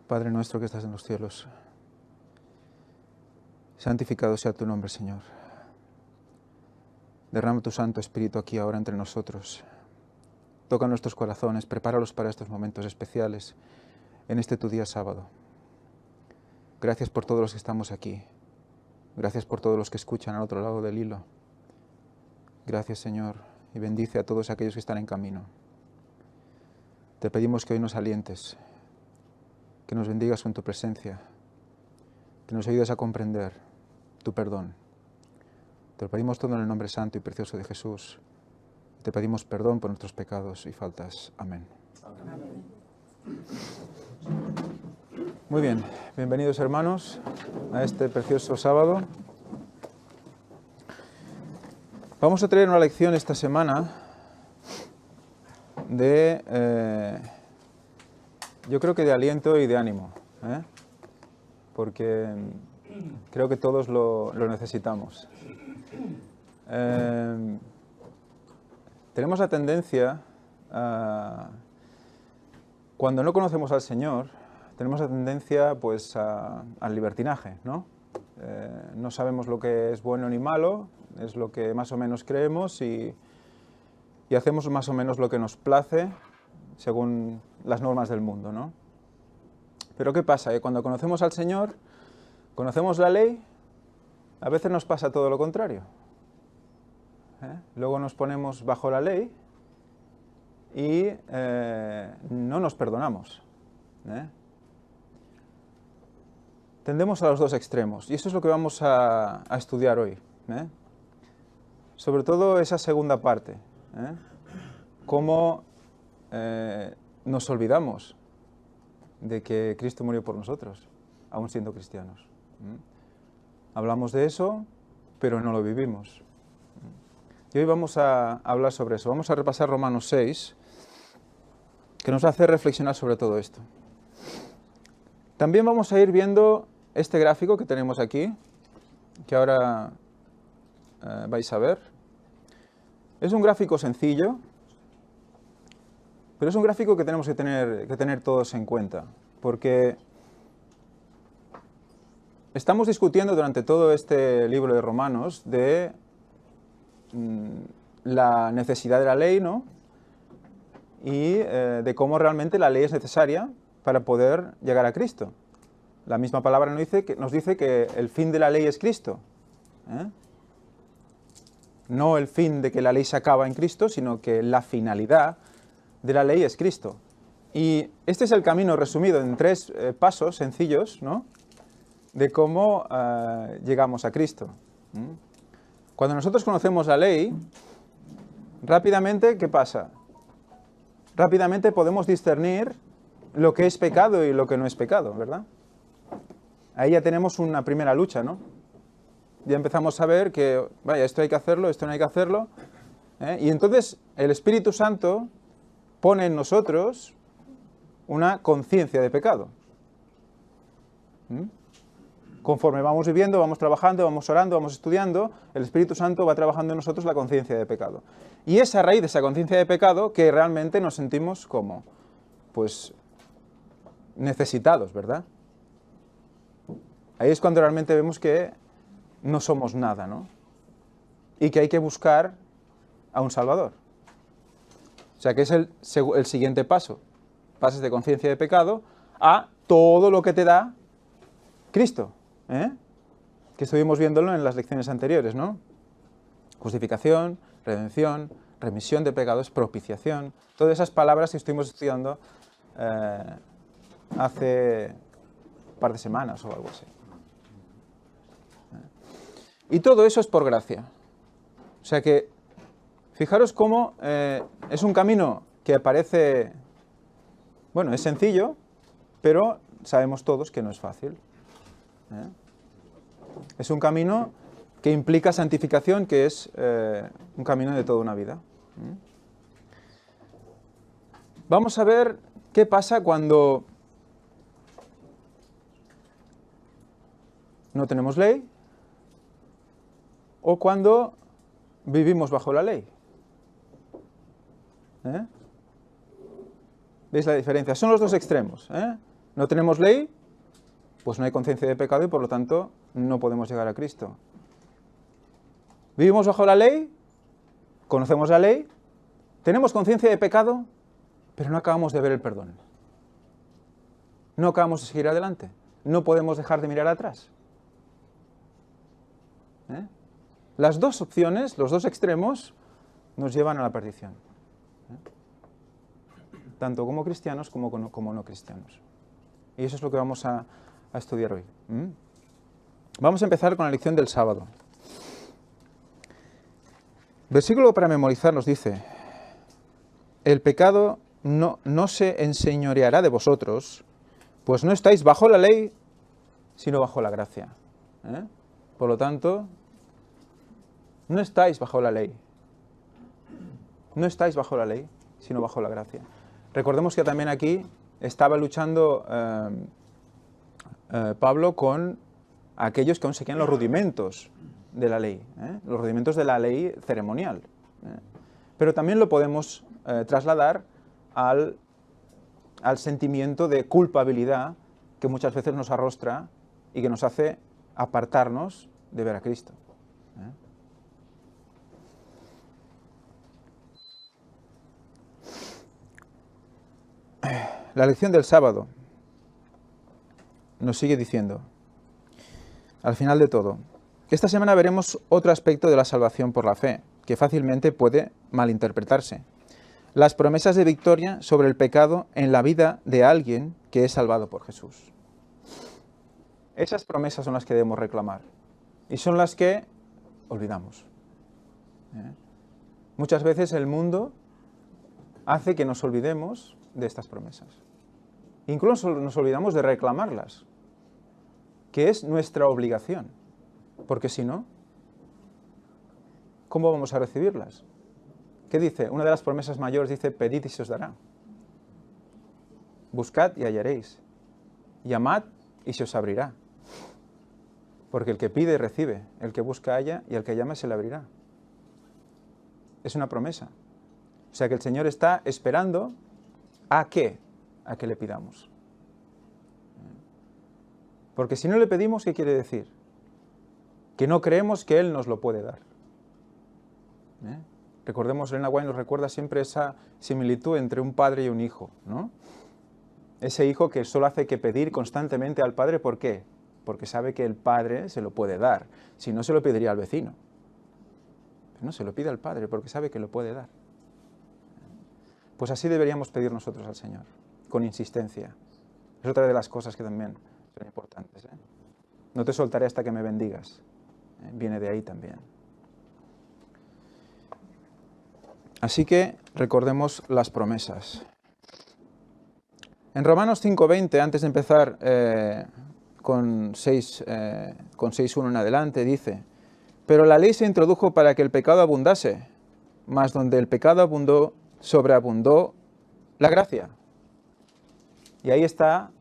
Padre nuestro que estás en los cielos, santificado sea tu nombre, Señor. Derrama tu Santo Espíritu aquí ahora entre nosotros. Toca nuestros corazones, prepáralos para estos momentos especiales en este tu día sábado. Gracias por todos los que estamos aquí. Gracias por todos los que escuchan al otro lado del hilo. Gracias, Señor, y bendice a todos aquellos que están en camino. Te pedimos que hoy nos alientes, que nos bendigas con tu presencia, que nos ayudes a comprender tu perdón. Te lo pedimos todo en el nombre santo y precioso de Jesús. Te pedimos perdón por nuestros pecados y faltas. Amén. Amén. Muy bien, bienvenidos hermanos a este precioso sábado. Vamos a traer una lección esta semana yo creo que de aliento y de ánimo, porque creo que todos lo necesitamos. Tenemos la tendencia, cuando no conocemos al Señor, tenemos la tendencia pues al libertinaje, ¿no? No sabemos lo que es bueno ni malo, es lo que más o menos creemos y hacemos más o menos lo que nos place según las normas del mundo, ¿no? Pero ¿qué pasa? Cuando conocemos al Señor, conocemos la ley, a veces nos pasa todo lo contrario. Luego nos ponemos bajo la ley y no nos perdonamos. Tendemos a los dos extremos y eso es lo que vamos a estudiar hoy. Sobre todo esa segunda parte. Cómo nos olvidamos de que Cristo murió por nosotros, aún siendo cristianos. Hablamos de eso, pero no lo vivimos. Y hoy vamos a hablar sobre eso. Vamos a repasar Romanos 6, que nos hace reflexionar sobre todo esto. También vamos a ir viendo este gráfico que tenemos aquí, que ahora vais a ver. Es un gráfico sencillo, pero es un gráfico que tenemos que tener todos en cuenta, porque estamos discutiendo durante todo este libro de Romanos de la necesidad de la ley, ¿no? Y de cómo realmente la ley es necesaria para poder llegar a Cristo. La misma palabra nos dice que el fin de la ley es Cristo. No el fin de que la ley se acaba en Cristo, sino que la finalidad de la ley es Cristo. Y este es el camino resumido en 3 pasos sencillos, ¿no? De cómo llegamos a Cristo. Cuando nosotros conocemos la ley, rápidamente, ¿qué pasa? Rápidamente podemos discernir lo que es pecado y lo que no es pecado, ¿verdad? Ahí ya tenemos una primera lucha, ¿no? Ya empezamos a ver que, vaya, esto hay que hacerlo, esto no hay que hacerlo. Y entonces el Espíritu Santo pone en nosotros una conciencia de pecado. Conforme vamos viviendo, vamos trabajando, vamos orando, vamos estudiando, el Espíritu Santo va trabajando en nosotros la conciencia de pecado. Y es a raíz de esa conciencia de pecado que realmente nos sentimos como, pues, necesitados, ¿verdad? Ahí es cuando realmente vemos que no somos nada, ¿no? Y que hay que buscar a un Salvador. O sea que es el siguiente paso. Pasas de conciencia de pecado a todo lo que te da Cristo. Que estuvimos viéndolo en las lecciones anteriores, ¿no? Justificación, redención, remisión de pecados, propiciación. Todas esas palabras que estuvimos estudiando hace un par de semanas o algo así. Y todo eso es por gracia. O sea que, fijaros cómo es un camino que parece, bueno, es sencillo, pero sabemos todos que no es fácil. Es un camino que implica santificación, que es un camino de toda una vida. Vamos a ver qué pasa cuando no tenemos ley o cuando vivimos bajo la ley. ¿Veis la diferencia? Son los dos extremos. No tenemos ley, pues no hay conciencia de pecado y por lo tanto no podemos llegar a Cristo. Vivimos bajo la ley, conocemos la ley, tenemos conciencia de pecado, pero no acabamos de ver el perdón. No acabamos de seguir adelante. No podemos dejar de mirar atrás. Las dos opciones, los dos extremos, nos llevan a la perdición. Tanto como cristianos como no cristianos. Y eso es lo que vamos a estudiar hoy. Vamos a empezar con la lección del sábado. Versículo para memorizar nos dice: el pecado no se enseñoreará de vosotros, pues no estáis bajo la ley, sino bajo la gracia. Por lo tanto, no estáis bajo la ley. No estáis bajo la ley, sino bajo la gracia. Recordemos que también aquí estaba luchando Pablo con aquellos que aún seguían los rudimentos de la ley, los rudimentos de la ley ceremonial. Pero también lo podemos trasladar al sentimiento de culpabilidad que muchas veces nos arrostra y que nos hace apartarnos de ver a Cristo. La lección del sábado nos sigue diciendo, al final de todo, esta semana veremos otro aspecto de la salvación por la fe, que fácilmente puede malinterpretarse. Las promesas de victoria sobre el pecado en la vida de alguien que es salvado por Jesús. Esas promesas son las que debemos reclamar y son las que olvidamos. Muchas veces el mundo hace que nos olvidemos de estas promesas. Incluso nos olvidamos de reclamarlas, que es nuestra obligación, porque si no, ¿cómo vamos a recibirlas? ¿Qué dice? Una de las promesas mayores dice: pedid y se os dará. Buscad y hallaréis. Llamad y se os abrirá. Porque el que pide recibe, el que busca halla y el que llama se le abrirá. Es una promesa. O sea que el Señor está esperando ¿a qué? A que le pidamos. Porque si no le pedimos, ¿qué quiere decir? Que no creemos que Él nos lo puede dar. Recordemos, Elena White nos recuerda siempre esa similitud entre un padre y un hijo, ¿no? Ese hijo que solo hace que pedir constantemente al padre, ¿por qué? Porque sabe que el padre se lo puede dar. Si no, se lo pediría al vecino. Pero no, se lo pide al padre porque sabe que lo puede dar. Pues así deberíamos pedir nosotros al Señor, con insistencia. Es otra de las cosas que también son importantes. No te soltaré hasta que me bendigas. Viene de ahí también. Así que recordemos las promesas. En Romanos 5:20, antes de empezar con 6:1 en adelante, dice: pero la ley se introdujo para que el pecado abundase, mas donde el pecado abundó, sobreabundó la gracia. Y ahí está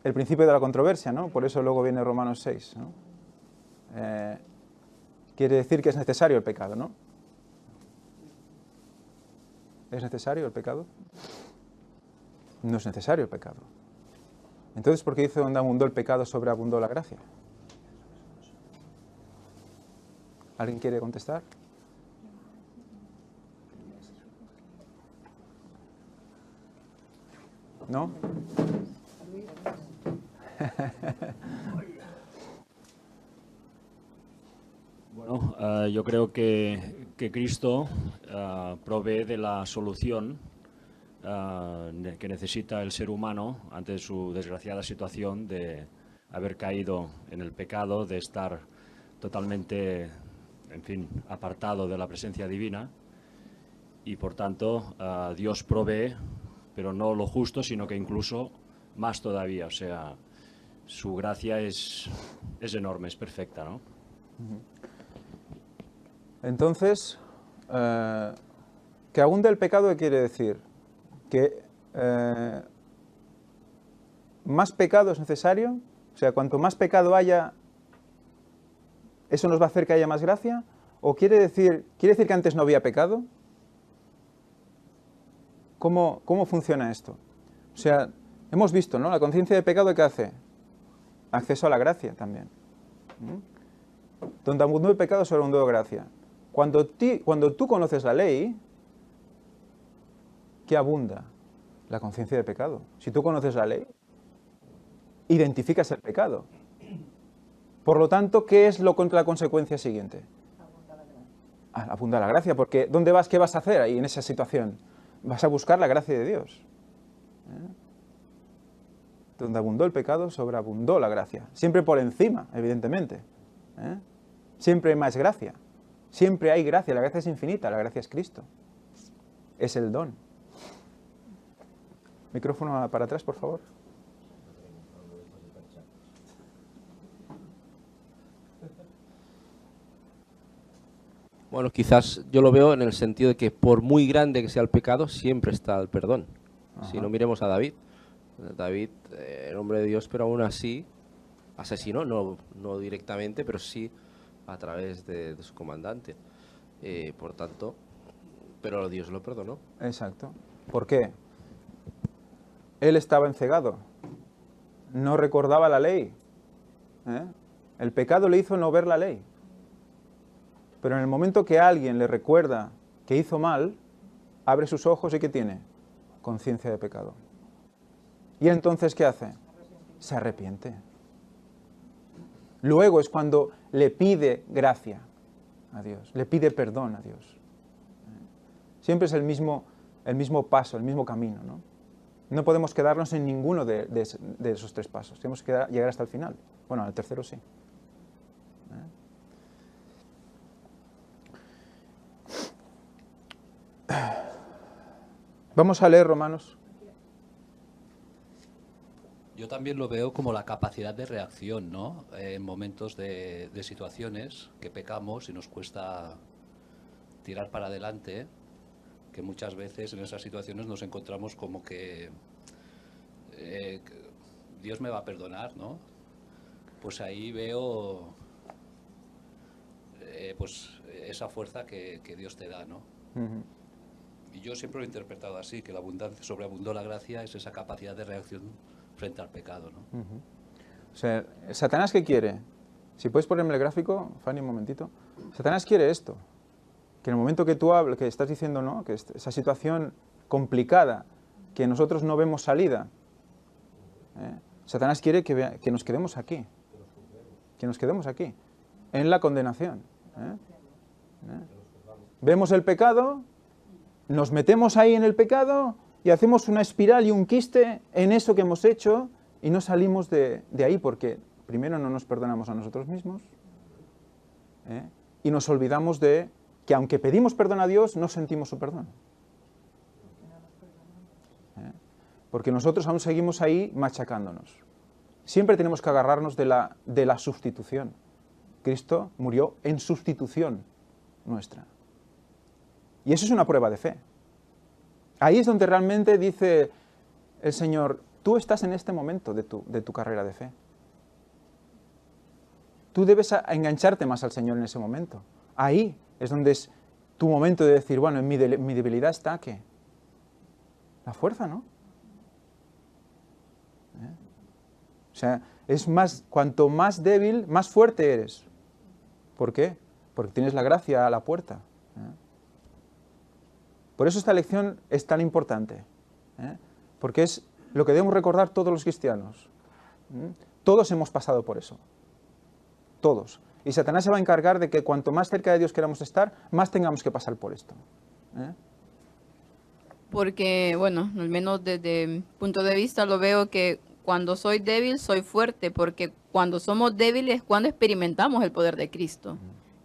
el principio de la controversia, ¿no? Por eso luego viene Romanos 6, ¿no? Quiere decir que es necesario el pecado, ¿no? ¿Es necesario el pecado? No es necesario el pecado. Entonces, ¿por qué dice donde abundó el pecado, sobreabundó la gracia? ¿Alguien quiere contestar? ¿No? Bueno, yo creo que Cristo provee de la solución que necesita el ser humano ante su desgraciada situación de haber caído en el pecado, de estar totalmente, en fin, apartado de la presencia divina, y por tanto Dios provee, pero no lo justo, sino que incluso más todavía. O sea, su gracia es enorme, es perfecta, ¿no? Entonces, que abunde el pecado, ¿qué quiere decir? Que más pecado es necesario. O sea, cuanto más pecado haya, ¿eso nos va a hacer que haya más gracia? ¿O quiere decir que antes no había pecado? ¿Cómo funciona esto? O sea, Hemos visto, ¿no? La conciencia de pecado, ¿qué hace? Acceso a la gracia también. Donde abundó el pecado, sobreabundó la gracia. Cuando tú conoces la ley, ¿qué abunda? La conciencia de pecado. Si tú conoces la ley, identificas el pecado. Por lo tanto, ¿qué es la consecuencia siguiente? Abunda la gracia, porque ¿dónde vas? ¿Qué vas a hacer ahí en esa situación? Vas a buscar la gracia de Dios. Donde abundó el pecado, sobreabundó la gracia. Siempre por encima, evidentemente. Siempre hay más gracia. Siempre hay gracia. La gracia es infinita, la gracia es Cristo. Es el don. Micrófono para atrás, por favor. Bueno, quizás yo lo veo en el sentido de que por muy grande que sea el pecado, siempre está el perdón. Ajá. Si no, miremos a David. David, el hombre de Dios, pero aún así asesinó, no directamente, pero sí a través de su comandante. Por tanto, pero Dios lo perdonó. Exacto. ¿Por qué? Él estaba encegado. No recordaba la ley. El pecado le hizo no ver la ley. Pero en el momento que alguien le recuerda que hizo mal, abre sus ojos y ¿qué tiene? Conciencia de pecado. ¿Y entonces qué hace? Se arrepiente. Luego es cuando le pide gracia a Dios, le pide perdón a Dios. Siempre es el mismo paso, el mismo camino, ¿no? No podemos quedarnos en ninguno de esos tres pasos. Tenemos que llegar hasta el final. Bueno, al tercero sí. Vamos a leer Romanos. Yo también lo veo como la capacidad de reacción, ¿no? En momentos de situaciones que pecamos y nos cuesta tirar para adelante, que muchas veces en esas situaciones nos encontramos como que Dios me va a perdonar, ¿no? Pues ahí veo pues esa fuerza que Dios te da, ¿no? Y yo siempre lo he interpretado así, que la abundancia, sobreabundó la gracia, es esa capacidad de reacción frente al pecado, ¿no? O sea, ¿Satanás qué quiere? Si puedes ponerme el gráfico, Fanny, un momentito. Satanás quiere esto, que en el momento que tú hablas, que estás diciendo, ¿no?, que esa situación complicada, que nosotros no vemos salida, Satanás quiere que nos quedemos aquí, en la condenación. Vemos el pecado, nos metemos ahí en el pecado y hacemos una espiral y un quiste en eso que hemos hecho y no salimos de ahí porque primero no nos perdonamos a nosotros mismos y nos olvidamos de que aunque pedimos perdón a Dios, no sentimos su perdón. Porque nosotros aún seguimos ahí machacándonos. Siempre tenemos que agarrarnos de la sustitución. Cristo murió en sustitución nuestra. Y eso es una prueba de fe. Ahí es donde realmente dice el Señor, tú estás en este momento de tu carrera de fe. Tú debes engancharte más al Señor en ese momento. Ahí es donde es tu momento de decir, bueno, en mi debilidad está, ¿qué? La fuerza, ¿no? O sea, cuanto más débil, más fuerte eres. ¿Por qué? Porque tienes la gracia a la puerta. Por eso esta lección es tan importante, porque es lo que debemos recordar todos los cristianos. Todos hemos pasado por eso, todos. Y Satanás se va a encargar de que cuanto más cerca de Dios queramos estar, más tengamos que pasar por esto. Porque, bueno, al menos desde mi punto de vista lo veo que cuando soy débil, soy fuerte, porque cuando somos débiles es cuando experimentamos el poder de Cristo.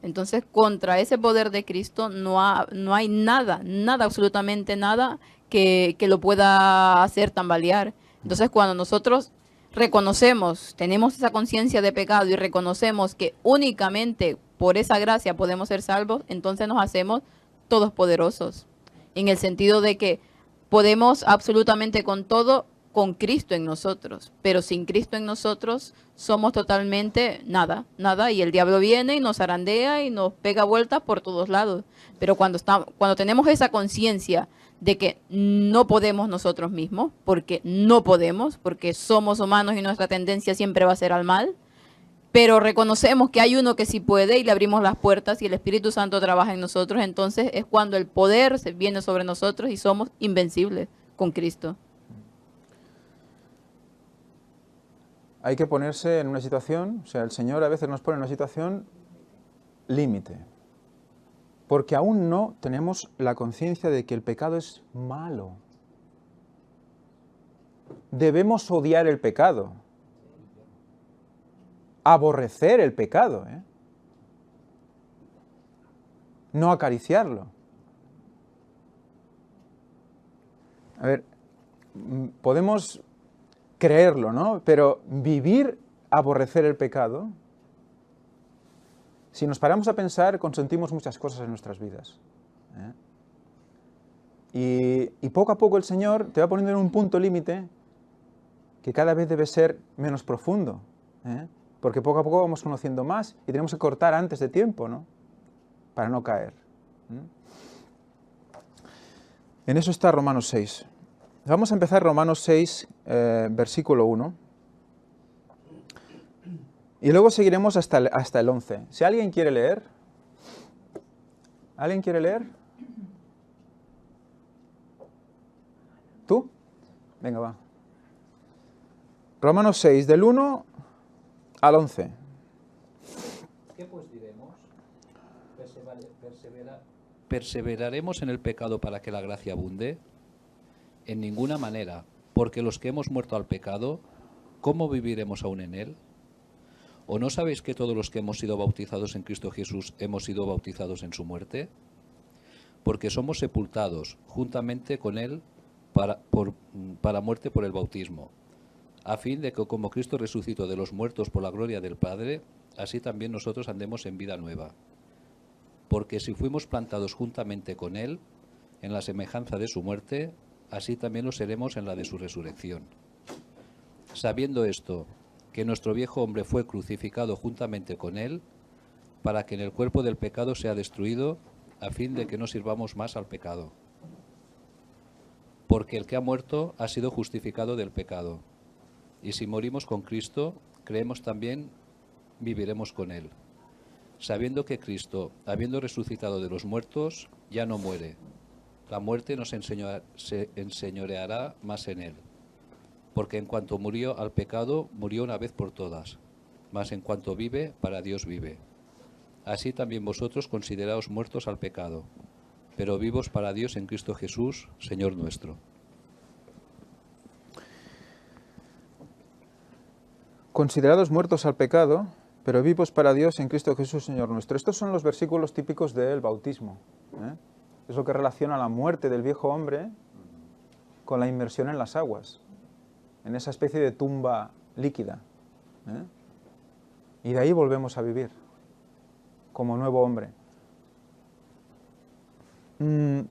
Entonces, contra ese poder de Cristo no hay nada, absolutamente nada que lo pueda hacer tambalear. Entonces, cuando nosotros reconocemos, tenemos esa conciencia de pecado y reconocemos que únicamente por esa gracia podemos ser salvos, entonces nos hacemos todos poderosos. En el sentido de que podemos absolutamente con todo con Cristo en nosotros, pero sin Cristo en nosotros somos totalmente nada, nada, y el diablo viene y nos zarandea y nos pega vueltas por todos lados. Pero cuando tenemos esa conciencia de que no podemos nosotros mismos, porque no podemos, porque somos humanos y nuestra tendencia siempre va a ser al mal, pero reconocemos que hay uno que sí puede y le abrimos las puertas y el Espíritu Santo trabaja en nosotros, entonces es cuando el poder se viene sobre nosotros y somos invencibles con Cristo. Hay que ponerse en una situación, o sea, el Señor a veces nos pone en una situación límite, porque aún no tenemos la conciencia de que el pecado es malo. Debemos odiar el pecado, aborrecer el pecado, no acariciarlo. A ver, podemos creerlo, ¿no? Pero vivir, aborrecer el pecado, si nos paramos a pensar, consentimos muchas cosas en nuestras vidas. Y poco a poco el Señor te va poniendo en un punto límite que cada vez debe ser menos profundo, porque poco a poco vamos conociendo más y tenemos que cortar antes de tiempo, ¿no? Para no caer. En eso está Romanos 6. Vamos a empezar Romanos 6, versículo 1. Y luego seguiremos hasta el 11. Si alguien quiere leer. ¿Alguien quiere leer? ¿Tú? Venga, va. Romanos 6, del 1 al 11. ¿Qué pues diremos? ¿Perseveraremos en el pecado para que la gracia abunde? En ninguna manera, porque los que hemos muerto al pecado, ¿cómo viviremos aún en él? ¿O no sabéis que todos los que hemos sido bautizados en Cristo Jesús hemos sido bautizados en su muerte? Porque somos sepultados juntamente con él para muerte por el bautismo, a fin de que como Cristo resucitó de los muertos por la gloria del Padre, así también nosotros andemos en vida nueva. Porque si fuimos plantados juntamente con él, en la semejanza de su muerte, así también lo seremos en la de su resurrección. Sabiendo esto, que nuestro viejo hombre fue crucificado juntamente con él, para que en el cuerpo del pecado sea destruido, a fin de que no sirvamos más al pecado. Porque el que ha muerto ha sido justificado del pecado. Y si morimos con Cristo, creemos también viviremos con él. Sabiendo que Cristo, habiendo resucitado de los muertos, ya no muere. La muerte se enseñoreará más en él. Porque en cuanto murió al pecado, murió una vez por todas. Mas en cuanto vive, para Dios vive. Así también vosotros consideraos muertos al pecado, pero vivos para Dios en Cristo Jesús, Señor nuestro. Considerados muertos al pecado, pero vivos para Dios en Cristo Jesús, Señor nuestro. Estos son los versículos típicos del bautismo. Es lo que relaciona la muerte del viejo hombre con la inmersión en las aguas, en esa especie de tumba líquida. Y de ahí volvemos a vivir como nuevo hombre. El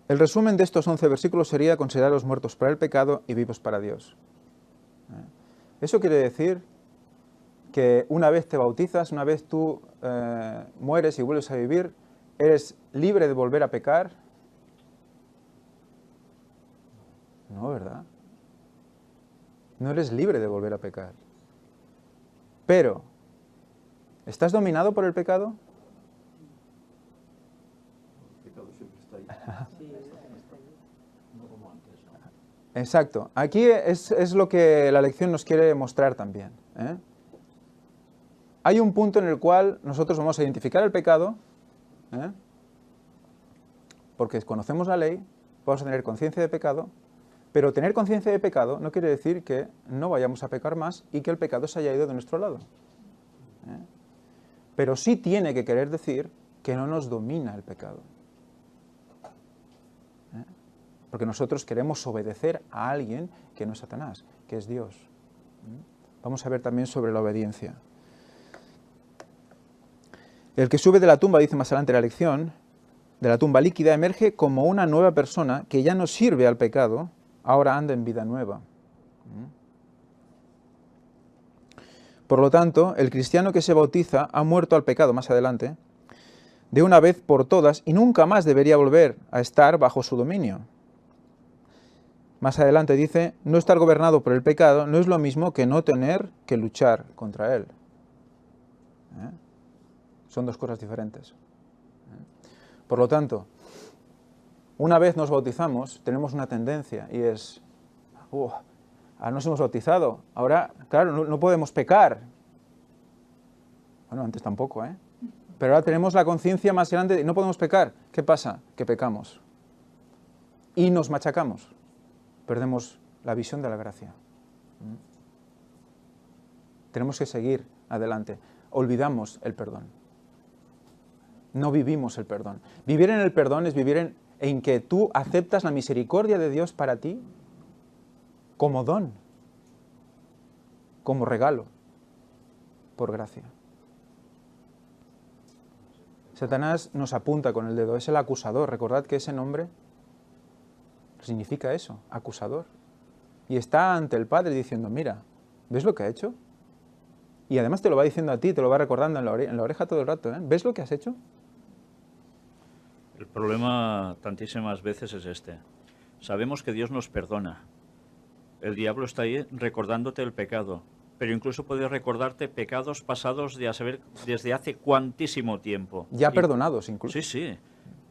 resumen de estos 11 versículos sería: consideraros muertos para el pecado y vivos para Dios. Eso quiere decir que una vez te bautizas, una vez tú mueres y vuelves a vivir, ¿eres libre de volver a pecar? No, ¿verdad? No eres libre de volver a pecar. Pero, ¿estás dominado por el pecado? El pecado siempre está ahí. No como antes. Exacto. Aquí es lo que la lección nos quiere mostrar también. Hay un punto en el cual nosotros vamos a identificar el pecado, porque conocemos la ley, vamos a tener conciencia de pecado, pero tener conciencia de pecado no quiere decir que no vayamos a pecar más y que el pecado se haya ido de nuestro lado. Pero sí tiene que querer decir que no nos domina el pecado. Porque nosotros queremos obedecer a alguien que no es Satanás, que es Dios. Vamos a ver también sobre la obediencia. El que sube de la tumba, dice más adelante la lección, de la tumba líquida, emerge como una nueva persona que ya no sirve al pecado, ahora anda en vida nueva. Por lo tanto, el cristiano que se bautiza ha muerto al pecado, más adelante, de una vez por todas, y nunca más debería volver a estar bajo su dominio. Más adelante dice, no estar gobernado por el pecado no es lo mismo que no tener que luchar contra él. Son dos cosas diferentes. Por lo tanto, una vez nos bautizamos, tenemos una tendencia, y es, ahora nos hemos bautizado, ahora, claro, no podemos pecar. Bueno, antes tampoco, ¿eh? Pero ahora tenemos la conciencia más grande y no podemos pecar. ¿Qué pasa? Que pecamos. Y nos machacamos. Perdemos la visión de la gracia. Tenemos que seguir adelante. Olvidamos el perdón. No vivimos el perdón. Vivir en el perdón es vivir en que tú aceptas la misericordia de Dios para ti como don, como regalo, por gracia. Satanás nos apunta con el dedo, es el acusador. Recordad que ese nombre significa eso, acusador. Y está ante el Padre diciendo, mira, ¿ves lo que ha hecho? Y además te lo va diciendo a ti, te lo va recordando en la oreja todo el rato, ¿eh? ¿Ves lo que has hecho? El problema tantísimas veces es este. Sabemos que Dios nos perdona. El diablo está ahí recordándote el pecado, pero incluso puede recordarte pecados pasados de a saber desde hace cuantísimo tiempo. Ya perdonados incluso. Sí, sí.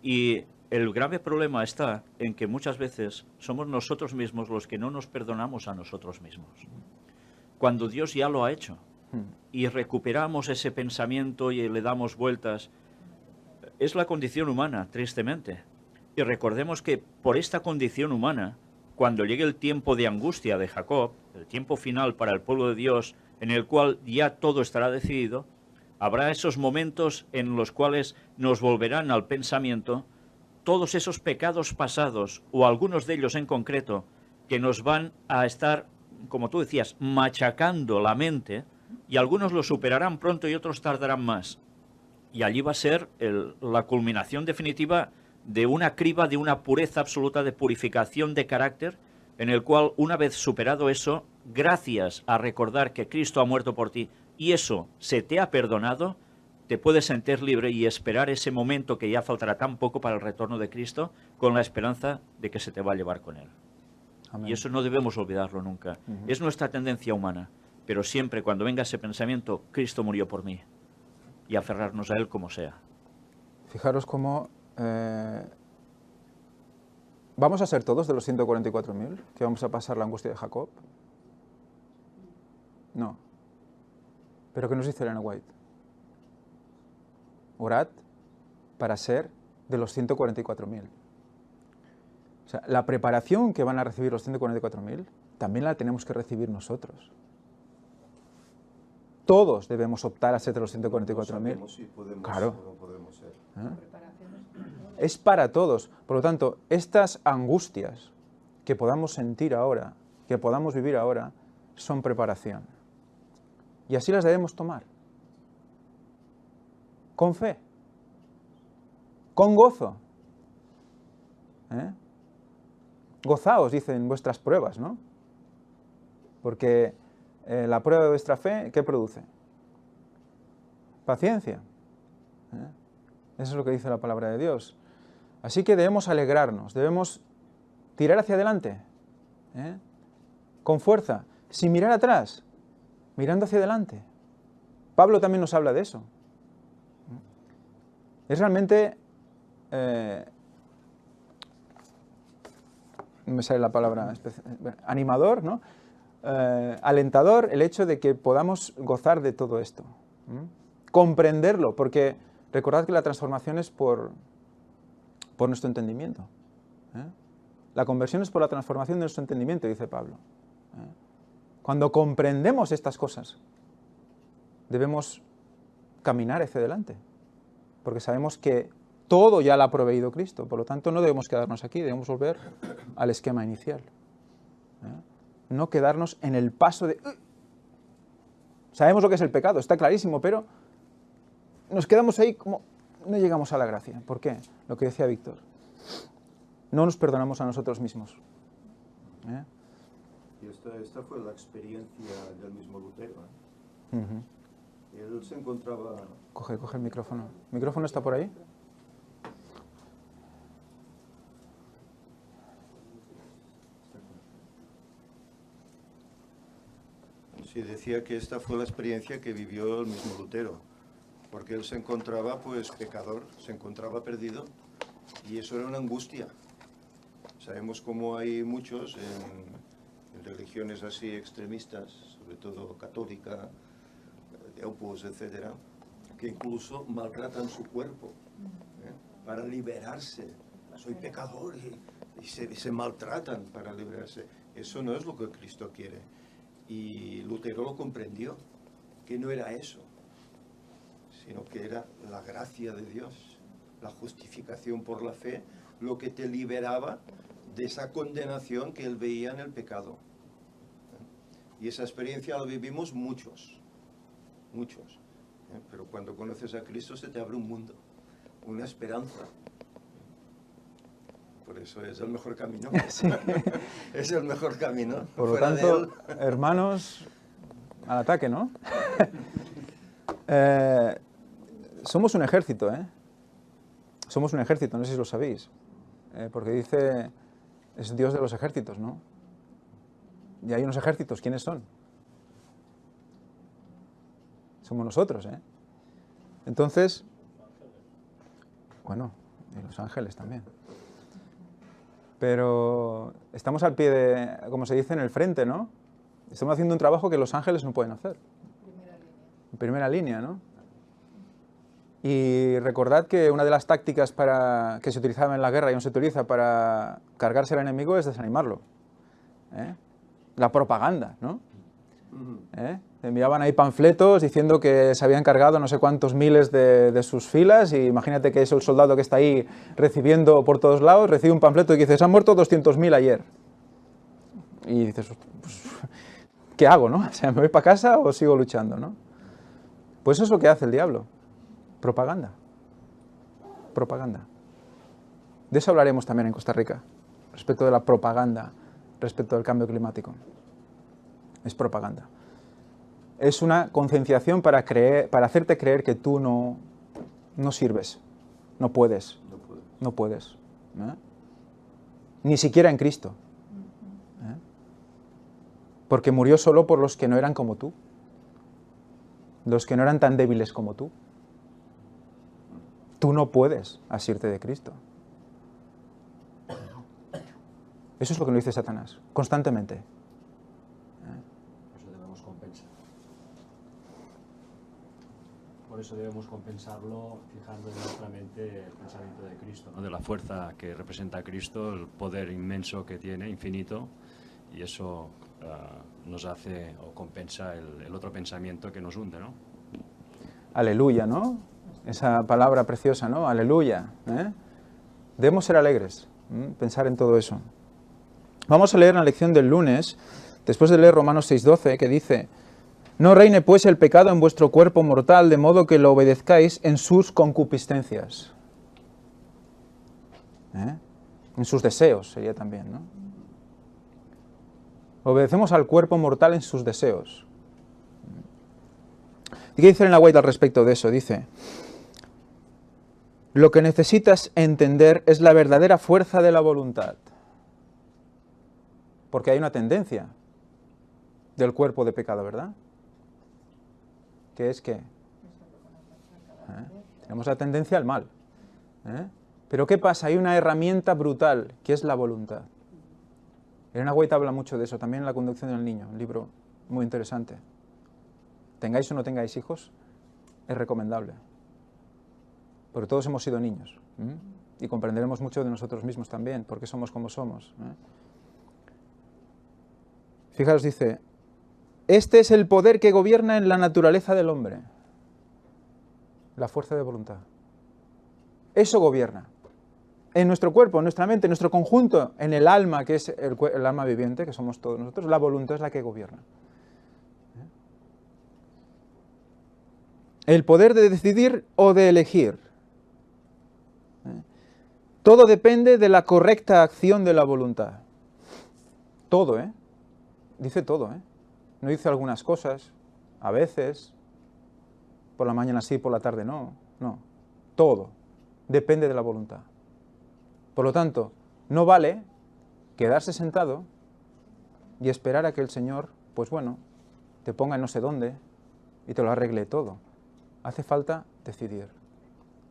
Y el grave problema está en que muchas veces somos nosotros mismos los que no nos perdonamos a nosotros mismos. Cuando Dios ya lo ha hecho y recuperamos ese pensamiento y le damos vueltas, es la condición humana, tristemente. Y recordemos que por esta condición humana, cuando llegue el tiempo de angustia de Jacob, el tiempo final para el pueblo de Dios, en el cual ya todo estará decidido, habrá esos momentos en los cuales nos volverán al pensamiento todos esos pecados pasados, o algunos de ellos en concreto, que nos van a estar, como tú decías, machacando la mente, y algunos lo superarán pronto y otros tardarán más. Y allí va a ser la culminación definitiva de una criba, de una pureza absoluta, de purificación de carácter, en el cual, una vez superado eso, gracias a recordar que Cristo ha muerto por ti, y eso se te ha perdonado, te puedes sentir libre y esperar ese momento que ya faltará tan poco para el retorno de Cristo, con la esperanza de que se te va a llevar con Él. Amén. Y eso no debemos olvidarlo nunca. Es nuestra tendencia humana, pero siempre cuando venga ese pensamiento, Cristo murió por mí, y aferrarnos a Él como sea. Fijaros cómo ¿vamos a ser todos de los 144.000 que vamos a pasar la angustia de Jacob? No. ¿Pero qué nos dice Elena White? Orad para ser de los 144.000. O sea, la preparación que van a recibir los 144.000 también la tenemos que recibir nosotros. Todos debemos optar a ser de los 144.000. Si podemos, claro. O no podemos ser. Es para todos. Por lo tanto, estas angustias que podamos sentir ahora, que podamos vivir ahora, son preparación. Y así las debemos tomar. Con fe. Con gozo. Gozaos, dicen vuestras pruebas, ¿no? Porque la prueba de vuestra fe, ¿qué produce? Paciencia. Eso es lo que dice la palabra de Dios. Así que debemos alegrarnos, debemos tirar hacia adelante, con fuerza, sin mirar atrás, mirando hacia adelante. Pablo también nos habla de eso. Es realmente, no me sale la palabra, animador, ¿no? Alentador el hecho de que podamos gozar de todo esto. Comprenderlo, porque recordad que la transformación es por nuestro entendimiento. La conversión es por la transformación de nuestro entendimiento, dice Pablo. Cuando comprendemos estas cosas, debemos caminar hacia adelante, porque sabemos que todo ya lo ha proveído Cristo, por lo tanto no debemos quedarnos aquí, debemos volver al esquema inicial. No quedarnos en el paso de... Sabemos lo que es el pecado, está clarísimo, pero nos quedamos ahí como... No llegamos a la gracia. ¿Por qué? Lo que decía Víctor. No nos perdonamos a nosotros mismos. ¿eh? Y esta fue la experiencia del mismo Lutero, ¿eh? Ujú. Él se encontraba... Coge el micrófono. ¿El micrófono está por ahí? Sí, decía que esta fue la experiencia que vivió el mismo Lutero, porque él se encontraba pues pecador, se encontraba perdido, y eso era una angustia. Sabemos cómo hay muchos en religiones así extremistas, sobre todo católica, de Opus, etcétera, que incluso maltratan su cuerpo, ¿eh? Para liberarse. Soy pecador y se maltratan para liberarse. Eso no es lo que Cristo quiere. Y Lutero lo comprendió, que no era eso, sino que era la gracia de Dios, la justificación por la fe, lo que te liberaba de esa condenación que él veía en el pecado. Y esa experiencia la vivimos muchos, ¿eh? Pero cuando conoces a Cristo se te abre un mundo, una esperanza. Por eso es el mejor camino. Sí. Es el mejor camino. Por lo Fuera de tanto, él, hermanos, al ataque, ¿no? Somos un ejército, ¿eh? Somos un ejército, no sé si lo sabéis. Porque dice, es Dios de los ejércitos, ¿no? Y hay unos ejércitos, ¿quiénes son? Somos nosotros, ¿eh? Entonces, bueno, y los ángeles también. Pero estamos al pie de, como se dice, en el frente, ¿no? Estamos haciendo un trabajo que los ángeles no pueden hacer. En primera línea, ¿no? Y recordad que una de las tácticas que se utilizaba en la guerra y aún se utiliza para cargarse al enemigo es desanimarlo, ¿eh? La propaganda, ¿no? ¿Eh? Enviaban ahí panfletos diciendo que se habían cargado no sé cuántos miles de sus filas, y imagínate que es el soldado que está ahí recibiendo por todos lados, recibe un panfleto y dice, se han muerto 200.000 ayer. Y dices, pues, ¿qué hago, no? O sea, ¿me voy para casa o sigo luchando, no? Pues eso es lo que hace el diablo. Propaganda. Propaganda. De eso hablaremos también en Costa Rica, respecto de la propaganda, respecto del cambio climático. Es propaganda. Es una concienciación para hacerte creer que tú no sirves, no puedes, ¿eh? Ni siquiera en Cristo, ¿eh? Porque murió solo por los que no eran como tú, los que no eran tan débiles como tú. Tú no puedes asirte de Cristo. Eso es lo que nos dice Satanás, constantemente. Por eso debemos compensarlo fijando en nuestra mente el pensamiento de Cristo, ¿no? De la fuerza que representa Cristo, el poder inmenso que tiene, infinito, y eso nos hace o compensa el otro pensamiento que nos hunde, ¿no? Aleluya, ¿no? Esa palabra preciosa, ¿no? Aleluya, ¿eh? Debemos ser alegres, pensar en todo eso. Vamos a leer la lección del lunes, después de leer Romanos 6:12, que dice: no reine pues el pecado en vuestro cuerpo mortal, de modo que lo obedezcáis en sus concupiscencias. En sus deseos sería también, ¿no? Obedecemos al cuerpo mortal en sus deseos. ¿Y qué dice Elena White al respecto de eso? Dice: lo que necesitas entender es la verdadera fuerza de la voluntad. Porque hay una tendencia del cuerpo de pecado, ¿verdad? ¿Qué es qué? Tenemos la tendencia al mal. Pero ¿qué pasa? Hay una herramienta brutal, que es la voluntad. Elena White habla mucho de eso, también en La conducción del niño, un libro muy interesante. Tengáis o no tengáis hijos, es recomendable. Porque todos hemos sido niños. Y comprenderemos mucho de nosotros mismos también, porque somos como somos. Fijaros, dice: este es el poder que gobierna en la naturaleza del hombre. La fuerza de voluntad. Eso gobierna. En nuestro cuerpo, en nuestra mente, en nuestro conjunto, en el alma, que es el alma viviente, que somos todos nosotros, la voluntad es la que gobierna. El poder de decidir o de elegir. Todo depende de la correcta acción de la voluntad. Todo, ¿eh? Dice todo, ¿eh? No dice algunas cosas, a veces, por la mañana sí, por la tarde no. No, todo depende de la voluntad. Por lo tanto, no vale quedarse sentado y esperar a que el Señor, pues bueno, te ponga en no sé dónde y te lo arregle todo. Hace falta decidir.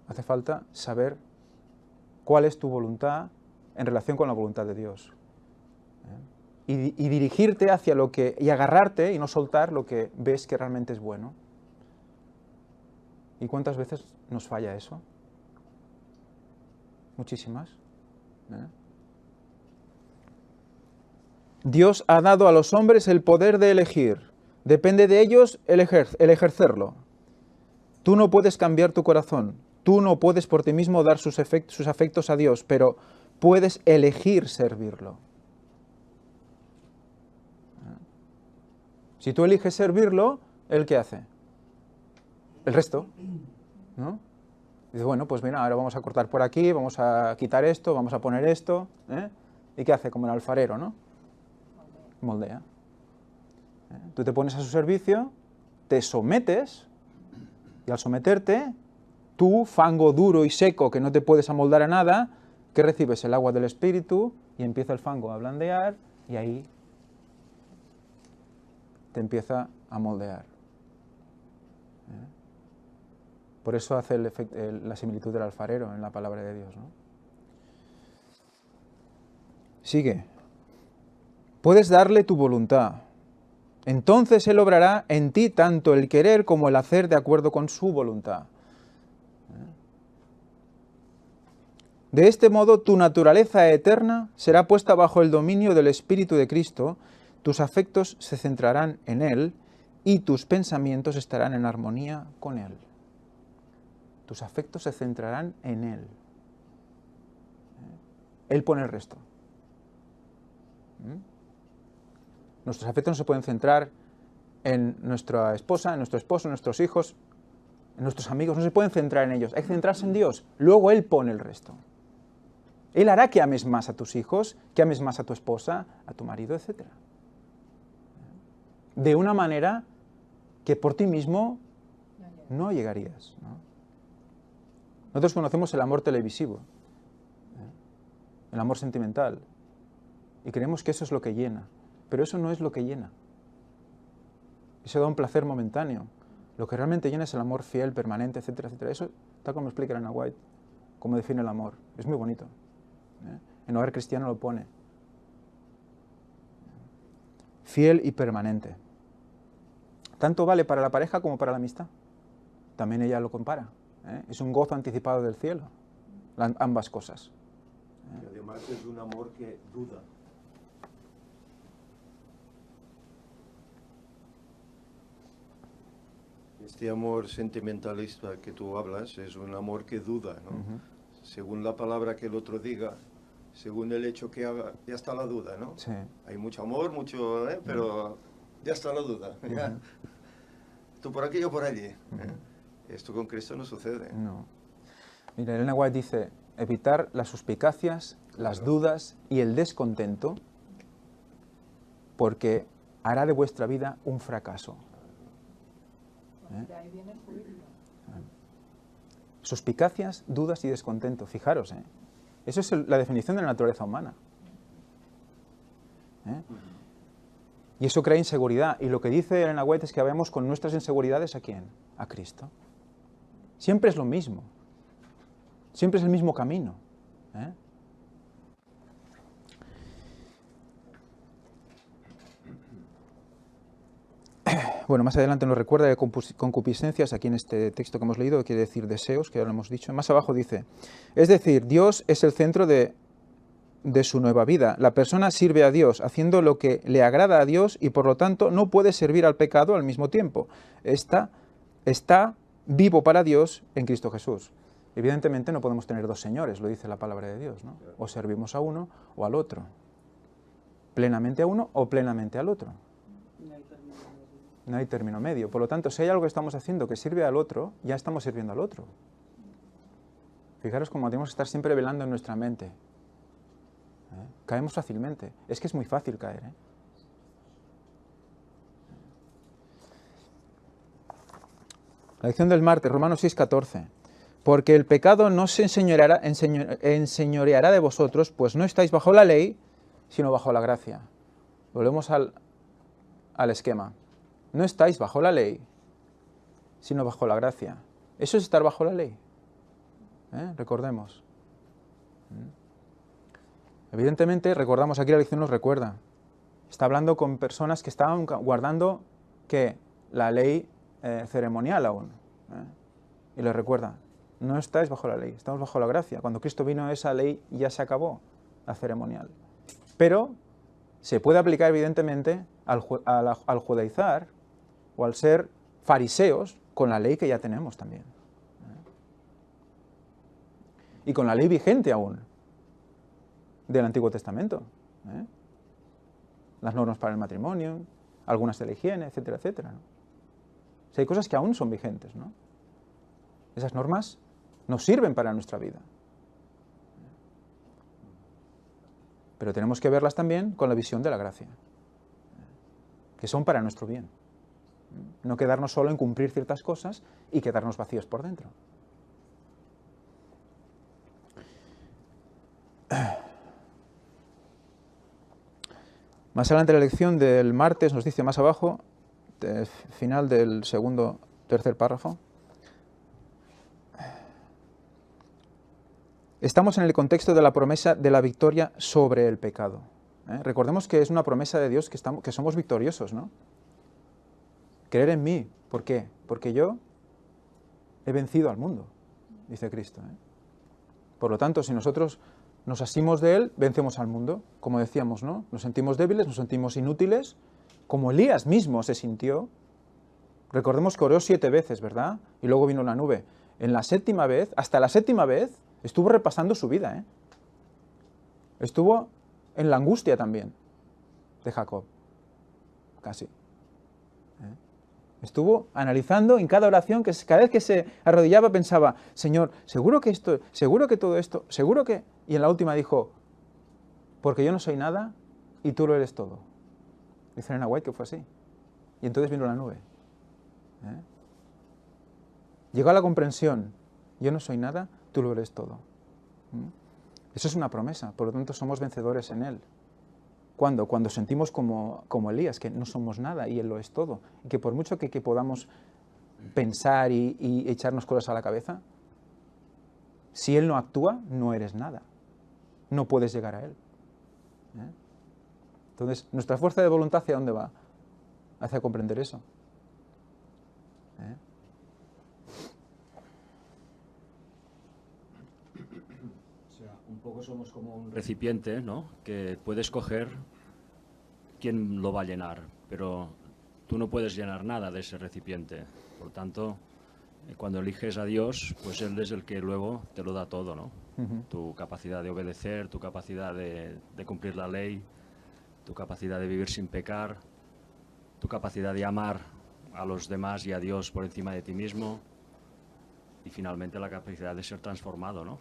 Hace falta saber cuál es tu voluntad en relación con la voluntad de Dios. Y dirigirte hacia lo que, y agarrarte y no soltar lo que ves que realmente es bueno. ¿Y cuántas veces nos falla eso? Muchísimas. Dios ha dado a los hombres el poder de elegir. Depende de ellos el ejercerlo. Tú no puedes cambiar tu corazón. Tú no puedes por ti mismo dar sus afectos a Dios, pero puedes elegir servirlo. Si tú eliges servirlo, ¿Él qué hace? El resto, ¿no? Dice, bueno, pues mira, ahora vamos a cortar por aquí, vamos a quitar esto, vamos a poner esto, ¿eh? ¿Y qué hace? Como el alfarero, ¿no? Moldea. Tú te pones a su servicio, te sometes, y al someterte, tú, fango duro y seco, que no te puedes amoldar a nada, que recibes el agua del Espíritu, y empieza el fango a blandear, y ahí te empieza a moldear. Por eso hace la similitud del alfarero en la palabra de Dios, ¿no? Sigue. Puedes darle tu voluntad. Entonces Él obrará en ti tanto el querer como el hacer de acuerdo con su voluntad. De este modo, tu naturaleza eterna será puesta bajo el dominio del Espíritu de Cristo, tus afectos se centrarán en Él y tus pensamientos estarán en armonía con Él. Tus afectos se centrarán en Él. Él pone el resto. Nuestros afectos no se pueden centrar en nuestra esposa, en nuestro esposo, en nuestros hijos, en nuestros amigos, no se pueden centrar en ellos. Hay que centrarse en Dios. Luego Él pone el resto. Él hará que ames más a tus hijos, que ames más a tu esposa, a tu marido, etc. De una manera que por ti mismo no llegarías, ¿no? Nosotros conocemos el amor televisivo, el amor sentimental, y creemos que eso es lo que llena, pero eso no es lo que llena. Eso da un placer momentáneo. Lo que realmente llena es el amor fiel, permanente, etcétera, etcétera. Eso, tal como explica Elena White, cómo define el amor. Es muy bonito. En Hogar Cristiano lo pone. Fiel y permanente. Tanto vale para la pareja como para la amistad. También ella lo compara. Es un gozo anticipado del cielo, ambas cosas. Y además es un amor que duda. Este amor sentimentalista que tú hablas es un amor que duda, ¿no? Según la palabra que el otro diga, según el hecho que haga, ya está la duda, ¿no? Sí. Hay mucho amor, mucho, pero ya está la duda. ¿Ya? Tú por aquí, yo por allí. Esto con Cristo no sucede. No. Mira, Elena White dice, evitar las suspicacias, las dudas y el descontento, porque hará de vuestra vida un fracaso. De ahí viene el juicio. Suspicacias, dudas y descontento. Fijaros, eso es la definición de la naturaleza humana. Y eso crea inseguridad. Y lo que dice Elena White es que vayamos con nuestras inseguridades ¿a quién? A Cristo. Siempre es lo mismo. Siempre es el mismo camino. Bueno, más adelante nos recuerda de concupiscencias, aquí en este texto que hemos leído, quiere decir deseos, que ya lo hemos dicho. Más abajo dice, es decir, Dios es el centro de su nueva vida. La persona sirve a Dios, haciendo lo que le agrada a Dios y por lo tanto no puede servir al pecado al mismo tiempo. Está vivo para Dios en Cristo Jesús. Evidentemente no podemos tener dos señores, lo dice la palabra de Dios, ¿no? O servimos a uno o al otro. Plenamente a uno o plenamente al otro. No hay término medio. Por lo tanto, si hay algo que estamos haciendo que sirve al otro, ya estamos sirviendo al otro. Fijaros cómo tenemos que estar siempre velando en nuestra mente. Caemos fácilmente. Es que es muy fácil caer, ¿eh? La lección del martes, Romanos 6:14. Porque el pecado no se enseñoreará de vosotros, pues no estáis bajo la ley, sino bajo la gracia. Volvemos al esquema. No estáis bajo la ley, sino bajo la gracia. Eso es estar bajo la ley. Recordemos. Evidentemente, recordamos, aquí la lección nos recuerda. Está hablando con personas que estaban guardando ¿qué? La ley ceremonial aún. Y les recuerda, no estáis bajo la ley, estamos bajo la gracia. Cuando Cristo vino, esa ley ya se acabó, la ceremonial. Pero se puede aplicar, evidentemente, al judaizar o al ser fariseos con la ley que ya tenemos también. Y con la ley vigente aún del Antiguo Testamento. Las normas para el matrimonio, algunas de la higiene, etcétera, etcétera. O sea, hay cosas que aún son vigentes, ¿no? Esas normas nos sirven para nuestra vida. Pero tenemos que verlas también con la visión de la gracia, que son para nuestro bien. No quedarnos solo en cumplir ciertas cosas y quedarnos vacíos por dentro. Más adelante la lección del martes nos dice más abajo, final del tercer párrafo. Estamos en el contexto de la promesa de la victoria sobre el pecado. Recordemos que es una promesa de Dios que somos victoriosos, ¿no? Creer en mí. ¿Por qué? Porque yo he vencido al mundo, dice Cristo. Por lo tanto, si nosotros nos asimos de Él, vencemos al mundo. Como decíamos, ¿no? Nos sentimos débiles, nos sentimos inútiles, como Elías mismo se sintió. Recordemos que oró 7 veces, ¿verdad? Y luego vino la nube. En la 7ª vez, hasta la 7ª vez, estuvo repasando su vida, Estuvo en la angustia también de Jacob, casi. Estuvo analizando en cada oración, que cada vez que se arrodillaba pensaba, Señor, seguro que todo esto, seguro que... Y en la última dijo, porque yo no soy nada y tú lo eres todo. Dice Elena White que fue así. Y entonces vino la nube. Llegó a la comprensión, yo no soy nada, tú lo eres todo. Eso es una promesa, por lo tanto somos vencedores en Él. ¿Cuándo? Cuando sentimos como Elías, que no somos nada y Él lo es todo. Y que por mucho que podamos pensar y echarnos cosas a la cabeza, si Él no actúa, no eres nada. No puedes llegar a Él. Entonces, nuestra fuerza de voluntad, ¿hacia dónde va? Hacia comprender eso. Un poco somos como un recipiente, ¿no? Que puedes coger quién lo va a llenar, pero tú no puedes llenar nada de ese recipiente. Por tanto, cuando eliges a Dios, pues Él es el que luego te lo da todo, ¿no? Tu capacidad de obedecer, tu capacidad de cumplir la ley, tu capacidad de vivir sin pecar, tu capacidad de amar a los demás y a Dios por encima de ti mismo, y finalmente la capacidad de ser transformado, ¿no?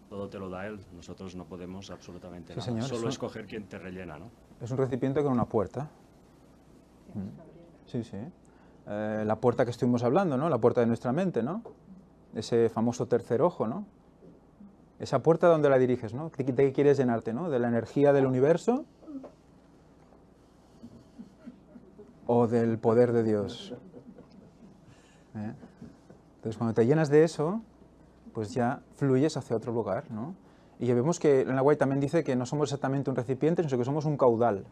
Todo te lo da Él, nosotros no podemos absolutamente nada, señor, solo escoger quién te rellena, ¿no? Es un recipiente con una puerta. Sí, sí. La puerta que estuvimos hablando, ¿no? La puerta de nuestra mente, ¿no? Ese famoso tercer ojo, ¿no? Esa puerta, ¿dónde la diriges, no? ¿De qué quieres llenarte, no? ¿De la energía del universo? ¿O del poder de Dios? Entonces, cuando te llenas de eso, pues ya fluyes hacia otro lugar, ¿no? Y ya vemos que Elena White también dice que no somos exactamente un recipiente, sino que somos un caudal.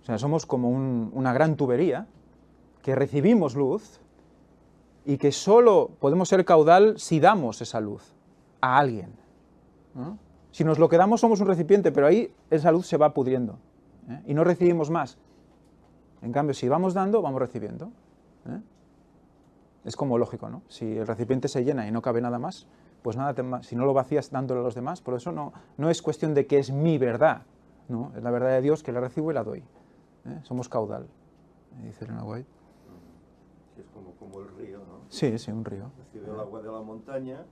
O sea, somos como una gran tubería que recibimos luz y que solo podemos ser caudal si damos esa luz a alguien, ¿no? Si nos lo quedamos somos un recipiente, pero ahí esa luz se va pudriendo, y no recibimos más. En cambio, si vamos dando, vamos recibiendo. Es como lógico, ¿no? Si el recipiente se llena y no cabe nada más, pues nada, si no lo vacías dándolo a los demás, por eso no es cuestión de que es mi verdad, ¿no? Es la verdad de Dios que la recibo y la doy. Somos caudal, dice Elena White. Es como el río, ¿no? Sí, sí, un río. Recibe el agua de la montaña.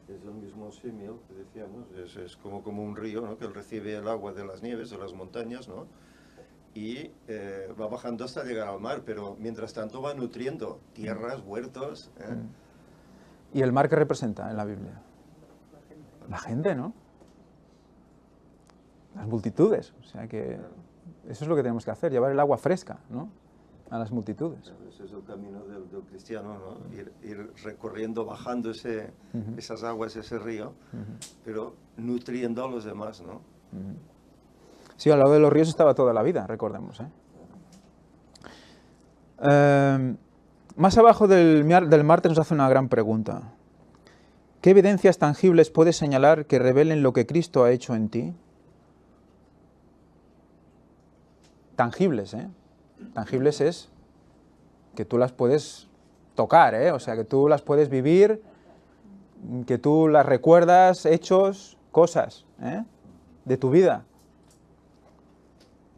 Es el mismo símil que decíamos, es como un río, ¿no? Que él recibe el agua de las nieves, de las montañas, ¿no? Y va bajando hasta llegar al mar, pero mientras tanto va nutriendo tierras, huertos. ¿Y el mar qué representa en la Biblia? La gente, ¿no? Las multitudes. O sea que eso es lo que tenemos que hacer, llevar el agua fresca, ¿no? A las multitudes. Ese es el camino del cristiano, ¿no? Ir recorriendo, bajando esas aguas, ese río, pero nutriendo a los demás, ¿no? Sí, al lado de los ríos estaba toda la vida, recordemos, ¿eh? Más abajo del Marte nos hace una gran pregunta. ¿Qué evidencias tangibles puedes señalar que revelen lo que Cristo ha hecho en ti? Tangibles, ¿eh? Tangibles es que tú las puedes tocar, ¿eh? O sea, que tú las puedes vivir, que tú las recuerdas, hechos, cosas, ¿eh? De tu vida.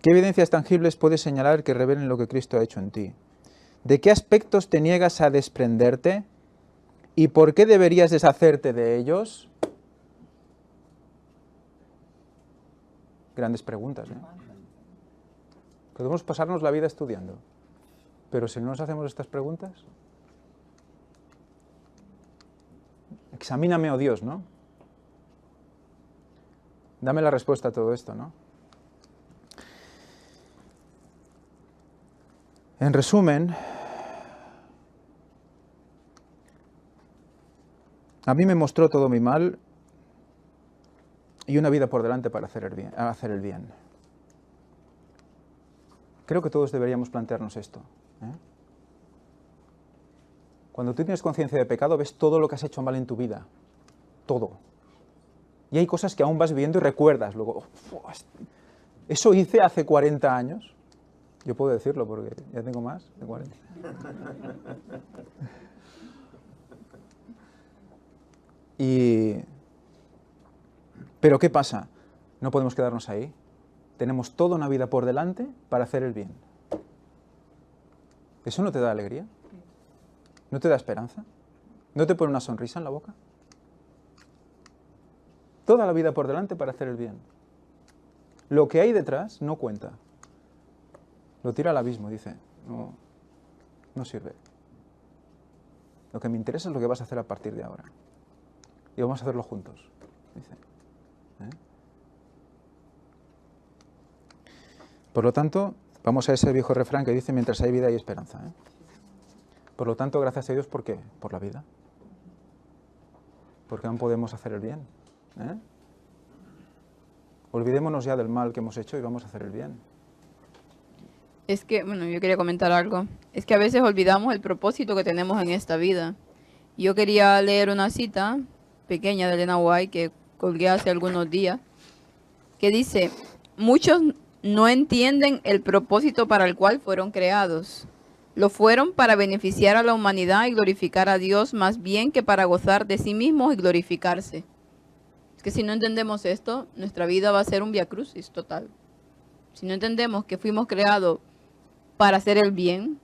¿Qué evidencias tangibles puedes señalar que revelen lo que Cristo ha hecho en ti? ¿De qué aspectos te niegas a desprenderte? ¿Y por qué deberías deshacerte de ellos? Grandes preguntas, ¿eh? Podemos pasarnos la vida estudiando, pero si no nos hacemos estas preguntas, examíname, oh Dios, ¿no? Dame la respuesta a todo esto, ¿no? En resumen, a mí me mostró todo mi mal y una vida por delante para hacer el bien. Creo que todos deberíamos plantearnos esto, ¿eh? Cuando tú tienes conciencia de pecado, ves todo lo que has hecho mal en tu vida. Todo. Y hay cosas que aún vas viendo y recuerdas. Luego, eso hice hace 40 años. Yo puedo decirlo porque ya tengo más de 40. Pero ¿qué pasa? No podemos quedarnos ahí. Tenemos toda una vida por delante para hacer el bien. ¿Eso no te da alegría? ¿No te da esperanza? ¿No te pone una sonrisa en la boca? Toda la vida por delante para hacer el bien. Lo que hay detrás no cuenta. Lo tira al abismo, dice. No sirve. Lo que me interesa es lo que vas a hacer a partir de ahora. Y vamos a hacerlo juntos, dice. Por lo tanto, vamos a ese viejo refrán que dice, mientras hay vida hay esperanza, ¿eh? Por lo tanto, gracias a Dios, ¿por qué? Por la vida. Porque aún podemos hacer el bien, ¿eh? Olvidémonos ya del mal que hemos hecho y vamos a hacer el bien. Es que, bueno, yo quería comentar algo. Es que a veces olvidamos el propósito que tenemos en esta vida. Yo quería leer una cita pequeña de Elena White que colgué hace algunos días, que dice, muchos no entienden el propósito para el cual fueron creados. Lo fueron para beneficiar a la humanidad y glorificar a Dios más bien que para gozar de sí mismos y glorificarse. Es que si no entendemos esto, nuestra vida va a ser un viacrucis total. Si no entendemos que fuimos creados para hacer el bien,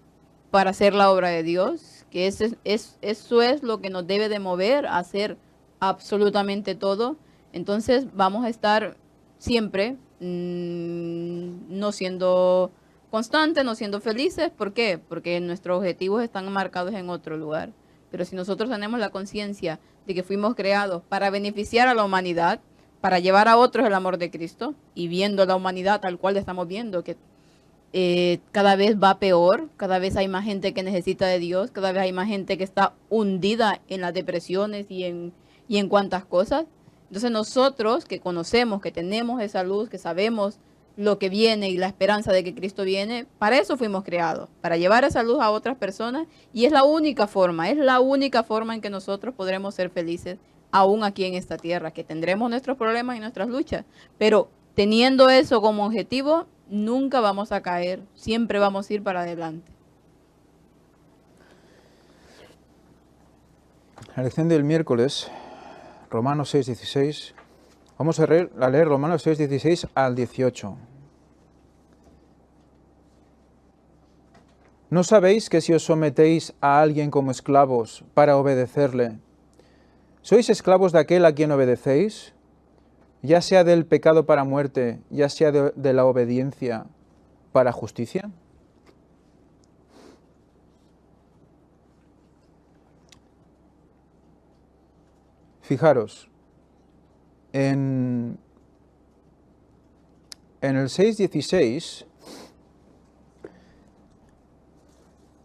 para hacer la obra de Dios, que eso es lo que nos debe de mover a hacer absolutamente todo, entonces vamos a estar siempre no siendo constantes, no siendo felices. ¿Por qué? Porque nuestros objetivos están marcados en otro lugar. Pero si nosotros tenemos la conciencia de que fuimos creados para beneficiar a la humanidad, para llevar a otros el amor de Cristo, y viendo la humanidad tal cual estamos viendo, que cada vez va peor, cada vez hay más gente que necesita de Dios, cada vez hay más gente que está hundida en las depresiones y en cuantas cosas. Entonces nosotros que conocemos, que tenemos esa luz, que sabemos lo que viene y la esperanza de que Cristo viene, para eso fuimos creados, para llevar esa luz a otras personas, y es la única forma en que nosotros podremos ser felices aún aquí en esta tierra, que tendremos nuestros problemas y nuestras luchas, pero teniendo eso como objetivo, nunca vamos a caer, siempre vamos a ir para adelante. La lección del miércoles, Romanos 6:16. Vamos a leer Romanos 6:16 al 18. ¿No sabéis que si os sometéis a alguien como esclavos para obedecerle, ¿Sois esclavos de aquel a quien obedecéis? Ya sea del pecado para muerte, ya sea de la obediencia para justicia. Fijaros, en el 6:16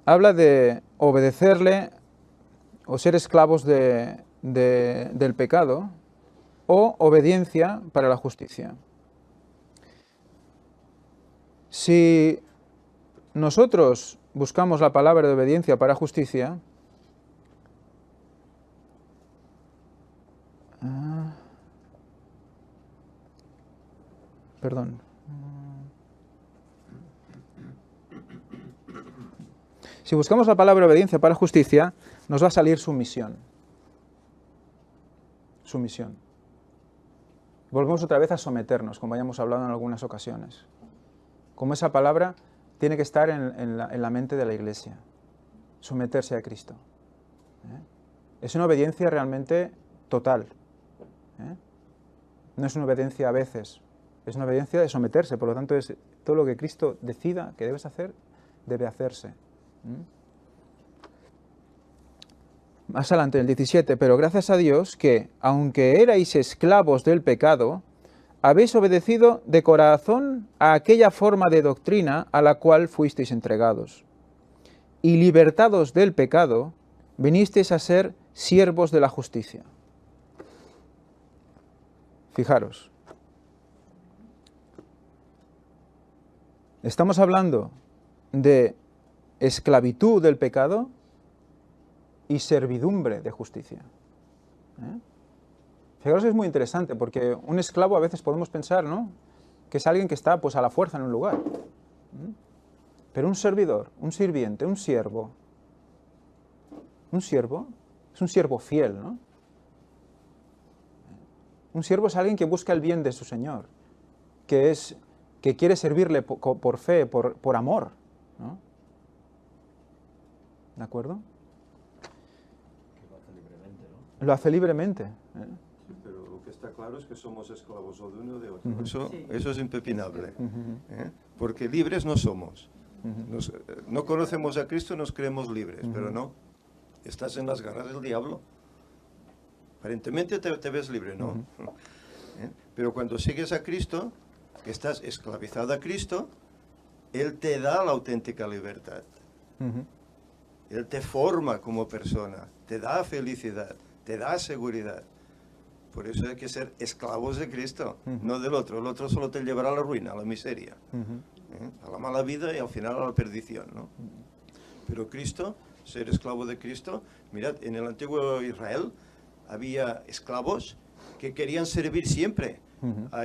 habla de obedecerle o ser esclavos del pecado o obediencia para la justicia. Si nosotros buscamos la palabra de obediencia para justicia, perdón. Si buscamos la palabra obediencia para justicia, nos va a salir sumisión. Sumisión. Volvemos otra vez a someternos, como hayamos hablado en algunas ocasiones. Como esa palabra tiene que estar en la mente de la Iglesia. Someterse a Cristo. Es una obediencia realmente total. No es una obediencia a veces. Es una obediencia de someterse. Por lo tanto, es todo lo que Cristo decida que debes hacer, debe hacerse. Más adelante, el 17, pero gracias a Dios que, aunque erais esclavos del pecado, habéis obedecido de corazón a aquella forma de doctrina a la cual fuisteis entregados. Y libertados del pecado, vinisteis a ser siervos de la justicia. Fijaros. Estamos hablando de esclavitud del pecado y servidumbre de justicia. Fijaros, es muy interesante, porque un esclavo a veces podemos pensar, ¿no?, que es alguien que está pues a la fuerza en un lugar. Pero un servidor, un sirviente, un siervo es un siervo fiel, ¿no? Un siervo es alguien que busca el bien de su Señor, que quiere servirle por fe, por amor, ¿no? ¿De acuerdo? Que lo hace libremente, ¿no? Lo hace libremente. Sí, pero lo que está claro es que somos esclavos o de uno o de otro. Eso es impepinable. Porque libres no somos. No conocemos a Cristo, nos creemos libres, pero no. Estás en las garras del diablo. Aparentemente te ves libre, ¿no? Pero cuando sigues a Cristo, que estás esclavizado a Cristo, Él te da la auténtica libertad. Él te forma como persona, te da felicidad, te da seguridad. Por eso hay que ser esclavos de Cristo, no del otro. El otro solo te llevará a la ruina, a la miseria, a la mala vida y al final a la perdición, ¿no? Pero Cristo, ser esclavo de Cristo, mirad, en el antiguo Israel había esclavos que querían servir siempre a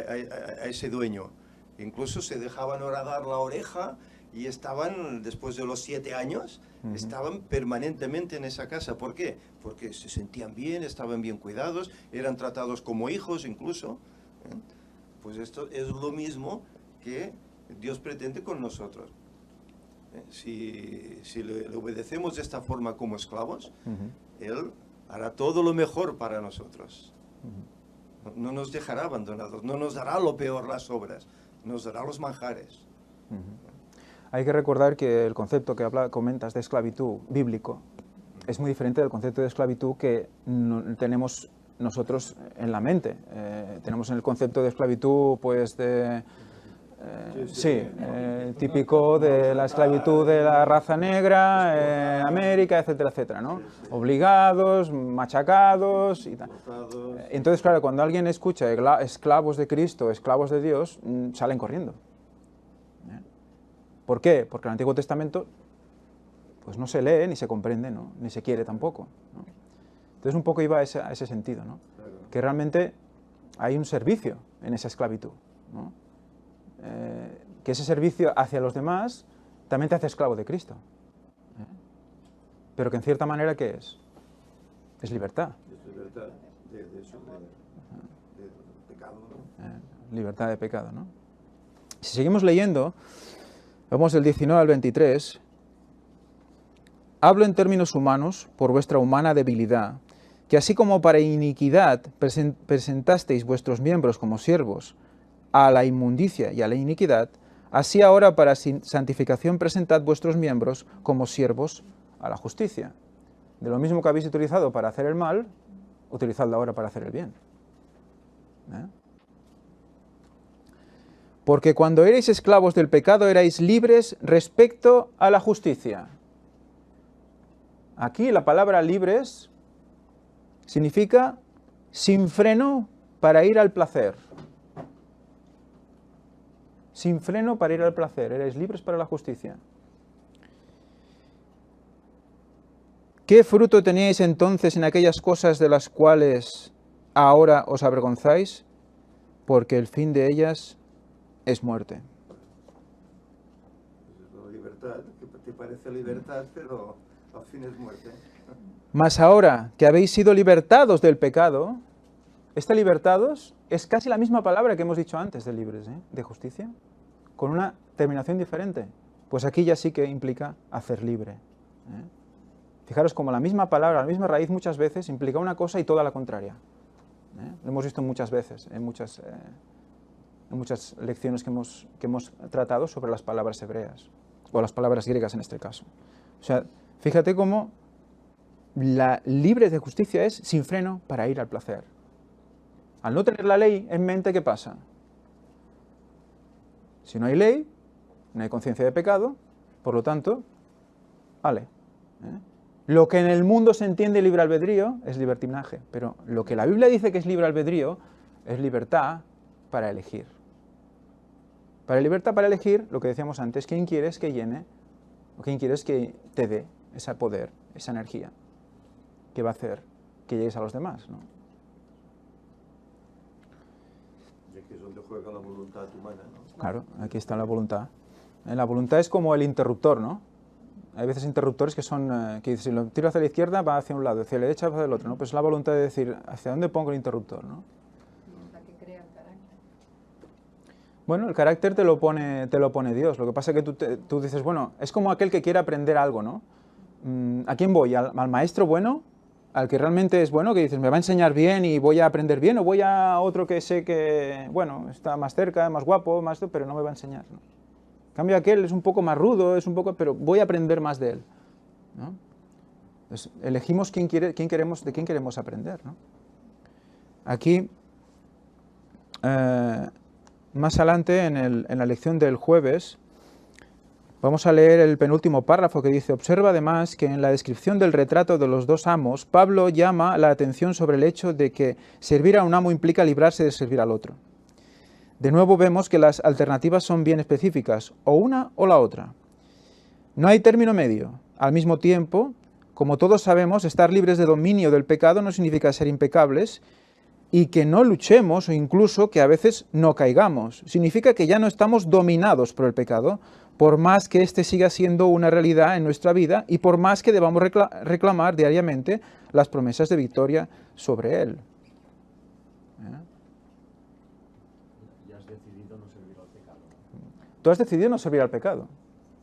ese dueño. Incluso se dejaban horadar la oreja y estaban, después de los 7 años, estaban permanentemente en esa casa. ¿Por qué? Porque se sentían bien, estaban bien cuidados, eran tratados como hijos incluso. Pues esto es lo mismo que Dios pretende con nosotros. Si le obedecemos de esta forma como esclavos, Él hará todo lo mejor para nosotros. No nos dejará abandonados, no nos dará lo peor, las obras, nos dará los manjares. Hay que recordar que el concepto que comentas de esclavitud bíblico es muy diferente del concepto de esclavitud que tenemos nosotros en la mente. Tenemos el concepto de esclavitud, pues, típico de la esclavitud de la raza negra, América, etcétera, etcétera, ¿no? Obligados, machacados y tal. Entonces, claro, cuando alguien escucha esclavos de Cristo, esclavos de Dios, salen corriendo. ¿Por qué? Porque el Antiguo Testamento pues no se lee ni se comprende, ¿no?, ni se quiere tampoco, ¿no? Entonces un poco iba a ese sentido, ¿no? Que realmente hay un servicio en esa esclavitud, ¿no? Que ese servicio hacia los demás también te hace esclavo de Cristo, pero que en cierta manera, ¿qué es? Es libertad. Es libertad de pecado, ¿no? Libertad de pecado, ¿no? Si seguimos leyendo, vamos del 19 al 23. Hablo en términos humanos por vuestra humana debilidad, que así como para iniquidad presentasteis vuestros miembros como siervos a la inmundicia y a la iniquidad, así ahora para santificación presentad vuestros miembros como siervos a la justicia. De lo mismo que habéis utilizado para hacer el mal, utilizadlo ahora para hacer el bien. Porque cuando erais esclavos del pecado, erais libres respecto a la justicia. Aquí la palabra libres significa sin freno para ir al placer. Sin freno para ir al placer, erais libres para la justicia. ¿Qué fruto teníais entonces en aquellas cosas de las cuales ahora os avergonzáis? Porque el fin de ellas es muerte. La libertad, que te parece libertad, pero al fin es muerte. Mas ahora que habéis sido libertados del pecado, esta libertados es casi la misma palabra que hemos dicho antes de libres, de justicia, con una terminación diferente. Pues aquí ya sí que implica hacer libre. Fijaros como la misma palabra, la misma raíz muchas veces implica una cosa y toda la contraria. Lo hemos visto muchas veces, en muchas lecciones que hemos tratado sobre las palabras hebreas, o las palabras griegas en este caso. O sea, fíjate cómo la libre de justicia es sin freno para ir al placer. Al no tener la ley en mente, ¿qué pasa? Si no hay ley, no hay conciencia de pecado, por lo tanto, vale. Lo que en el mundo se entiende libre albedrío es libertinaje, pero lo que la Biblia dice que es libre albedrío es libertad para elegir. Para libertad para elegir, lo que decíamos antes, ¿quién quieres que llene? ¿O quién quieres que te dé ese poder, esa energía que va a hacer que llegues a los demás, ¿no? Y aquí es donde juega la voluntad humana, ¿no? Claro, aquí está la voluntad. La voluntad es como el interruptor, ¿no? Hay veces interruptores que son, que si lo tiro hacia la izquierda va hacia un lado, hacia la derecha va hacia el otro, ¿no? Pues es la voluntad de decir, ¿hacia dónde pongo el interruptor, no? La que crea el carácter. Bueno, el carácter te lo pone Dios. Lo que pasa es que tú dices, bueno, es como aquel que quiere aprender algo, ¿no? ¿A quién voy? ¿Al maestro bueno? ¿Al que realmente es bueno? Que dices, me va a enseñar bien y voy a aprender bien, o voy a otro que sé que, bueno, está más cerca, más guapo, pero no me va a enseñar, ¿no? En cambio aquel es un poco más rudo, pero voy a aprender más de él, ¿no? Entonces, elegimos de quién queremos aprender, ¿no? Aquí, más adelante en la lección del jueves, vamos a leer el penúltimo párrafo que dice: observa además que en la descripción del retrato de los dos amos, Pablo llama la atención sobre el hecho de que servir a un amo implica librarse de servir al otro. De nuevo vemos que las alternativas son bien específicas, o una o la otra. No hay término medio. Al mismo tiempo, como todos sabemos, estar libres de dominio del pecado no significa ser impecables, y que no luchemos o incluso que a veces no caigamos. Significa que ya no estamos dominados por el pecado, por más que éste siga siendo una realidad en nuestra vida y por más que debamos reclamar diariamente las promesas de victoria sobre él. Tú has decidido no servir al pecado,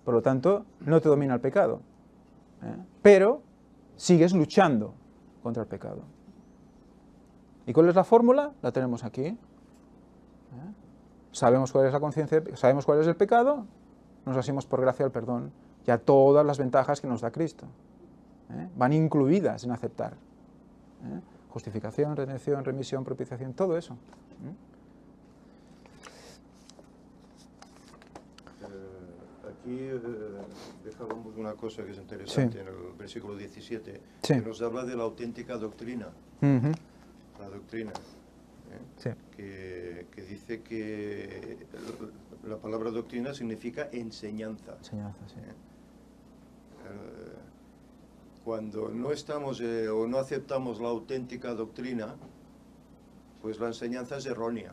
por lo tanto, no te domina el pecado, pero sigues luchando contra el pecado. ¿Y cuál es la fórmula? La tenemos aquí. Sabemos cuál es la conciencia, sabemos cuál es el pecado, nos asimos por gracia al perdón y a todas las ventajas que nos da Cristo. Van incluidas en aceptar. Justificación, redención, remisión, propiciación, todo eso. Aquí dejábamos una cosa que es interesante, Sí. en el versículo 17, Sí. que nos habla de la auténtica doctrina. Uh-huh. La doctrina, Sí. que dice que la palabra doctrina significa enseñanza. Enseñanza, sí. Cuando no estamos o no aceptamos la auténtica doctrina, pues la enseñanza es errónea.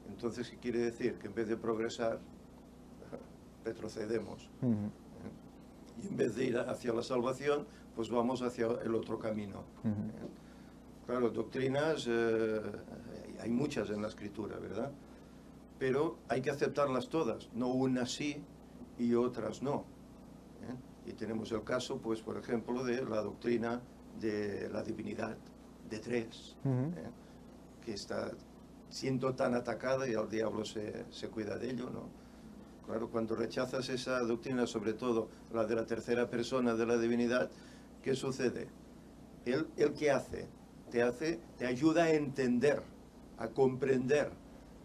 Entonces, ¿qué quiere decir? Que en vez de progresar, retrocedemos. Y en vez de ir hacia la salvación, pues vamos hacia el otro camino. Claro, doctrinas, hay muchas en la Escritura, ¿verdad? Pero hay que aceptarlas todas, no unas sí y otras no. Y tenemos el caso, pues, por ejemplo, de la doctrina de la divinidad de tres, que está siendo tan atacada y el diablo se cuida de ello, ¿no? Claro, cuando rechazas esa doctrina, sobre todo la de la tercera persona de la divinidad, ¿qué sucede? Él ¿qué hace? Te ayuda a entender, a comprender,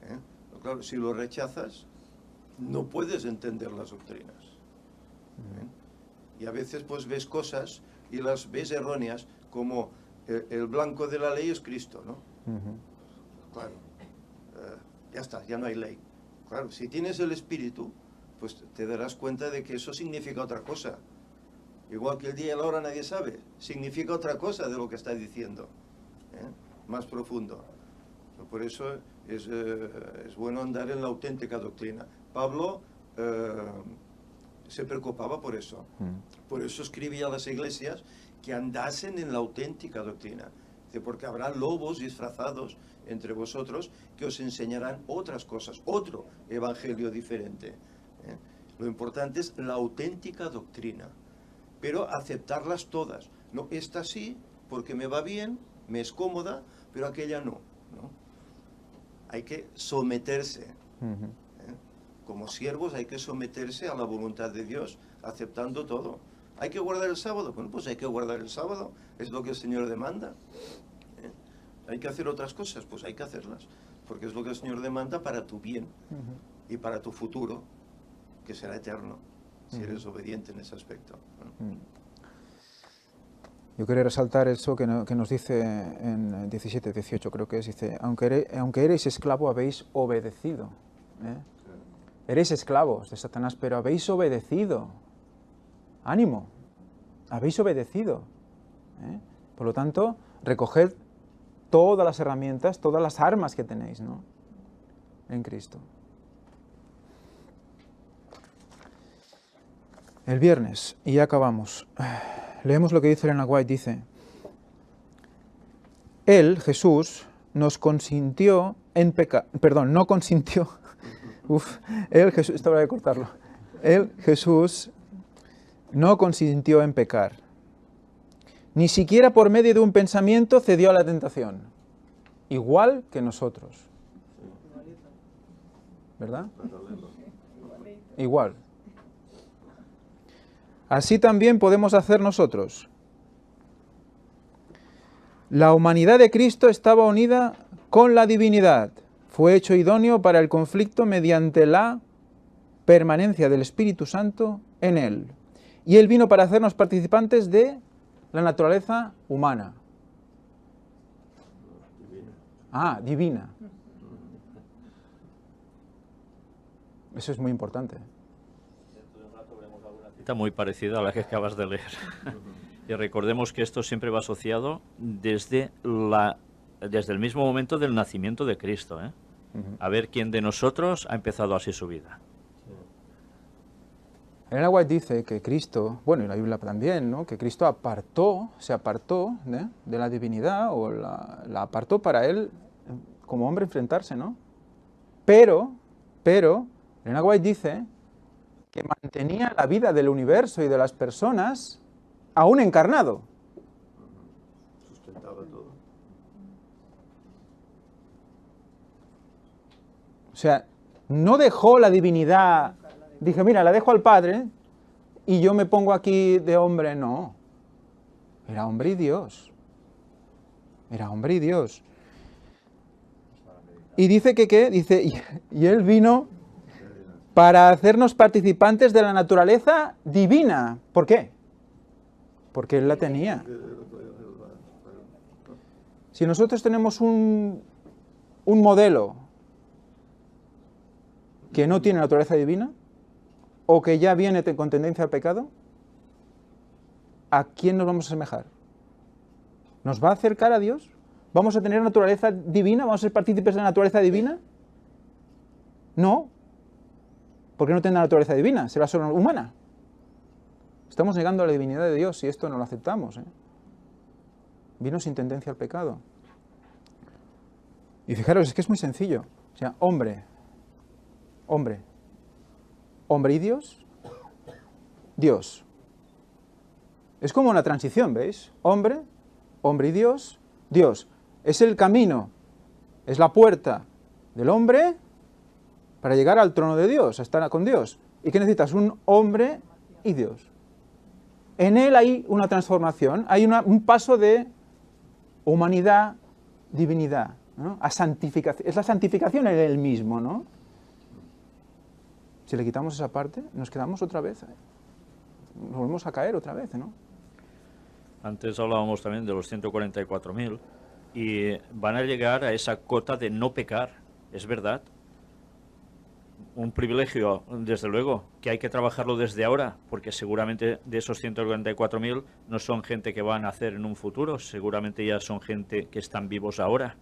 ¿eh? Claro, si lo rechazas, no puedes entender las doctrinas, ¿eh? Y a veces pues ves cosas y las ves erróneas, como el blanco de la ley es Cristo, ¿no? Claro, ya está, ya no hay ley. Claro, si tienes el Espíritu, pues te darás cuenta de que eso significa otra cosa. Igual que el día y la hora nadie sabe, significa otra cosa de lo que está diciendo, ¿eh? Más profundo. Por eso es bueno andar en la auténtica doctrina. Pablo se preocupaba por eso. Por eso escribía a las iglesias que andasen en la auténtica doctrina. Porque habrá lobos disfrazados entre vosotros que os enseñarán otras cosas, otro evangelio diferente, ¿eh? Lo importante es la auténtica doctrina, pero aceptarlas todas. No, esta sí, porque me va bien, me es cómoda, pero aquella no, ¿no? Hay que someterse. ¿Eh? Como siervos hay que someterse a la voluntad de Dios, aceptando todo. ¿Hay que guardar el sábado? Bueno, pues hay que guardar el sábado, es lo que el Señor demanda. ¿Eh? ¿Hay que hacer otras cosas? Pues hay que hacerlas, porque es lo que el Señor demanda para tu bien y para tu futuro, que será eterno, si eres obediente en ese aspecto, ¿no? Yo quería resaltar eso que nos dice en 17, 18, creo que es, dice, aunque erais esclavo, habéis obedecido. ¿Eh? Eréis esclavos de Satanás, pero habéis obedecido. ¡Ánimo! Habéis obedecido. ¿Eh? Por lo tanto, recoged todas las herramientas, todas las armas que tenéis, ¿no? En Cristo. El viernes, y ya acabamos. Leemos lo que dice Elena White, dice: Él, Jesús, nos consintió en pecar, perdón, no consintió, Él, Jesús, esto habrá de cortarlo, Él, Jesús, no consintió en pecar, ni siquiera por medio de un pensamiento cedió a la tentación, igual que nosotros, ¿verdad? Igual. Así también podemos hacer nosotros. La humanidad de Cristo estaba unida con la divinidad. Fue hecho idóneo para el conflicto mediante la permanencia del Espíritu Santo en él. Y él vino para hacernos participantes de la naturaleza humana. Divina. Eso es muy importante. Muy parecida a la que acabas de leer. Y recordemos que esto siempre va asociado desde el mismo momento del nacimiento de Cristo, ¿eh? A ver quién de nosotros ha empezado así su vida. Elena White dice que Cristo, bueno, y la Biblia también, ¿no? Que Cristo se apartó de la divinidad, o la apartó para él como hombre enfrentarse, ¿no? Pero, Elena White dice que mantenía la vida del universo y de las personas aún encarnado. Sustentaba todo. O sea, no dejó la divinidad, dije, mira, la dejo al Padre y yo me pongo aquí de hombre, no. Era hombre y Dios. Era hombre y Dios. Y dice que, ¿qué? Dice, y él vino para hacernos participantes de la naturaleza divina. ¿Por qué? Porque él la tenía. Si nosotros tenemos un modelo que no tiene naturaleza divina, o que ya viene con tendencia al pecado, ¿a quién nos vamos a asemejar? ¿Nos va a acercar a Dios? ¿Vamos a tener naturaleza divina? ¿Vamos a ser partícipes de la naturaleza divina? No. ¿Por qué no tiene la naturaleza divina? Será solo humana. Estamos negando la divinidad de Dios y esto no lo aceptamos, ¿eh? Vino sin tendencia al pecado. Y fijaros, es que es muy sencillo. O sea, hombre y Dios, Dios. Es como una transición, ¿veis? Hombre, hombre y Dios. Dios es el camino, es la puerta del hombre para llegar al trono de Dios, a estar con Dios. ¿Y qué necesitas? Un hombre y Dios. En él hay una transformación, hay un paso de humanidad, divinidad, ¿no? A santificación. Es la santificación en él mismo, ¿no? Si le quitamos esa parte, nos quedamos otra vez, nos volvemos a caer otra vez, ¿no? Antes hablábamos también de los 144.000 y van a llegar a esa cota de no pecar, es verdad. Un privilegio, desde luego, que hay que trabajarlo desde ahora, porque seguramente de esos 144.000 no son gente que van a nacer en un futuro, seguramente ya son gente que están vivos ahora.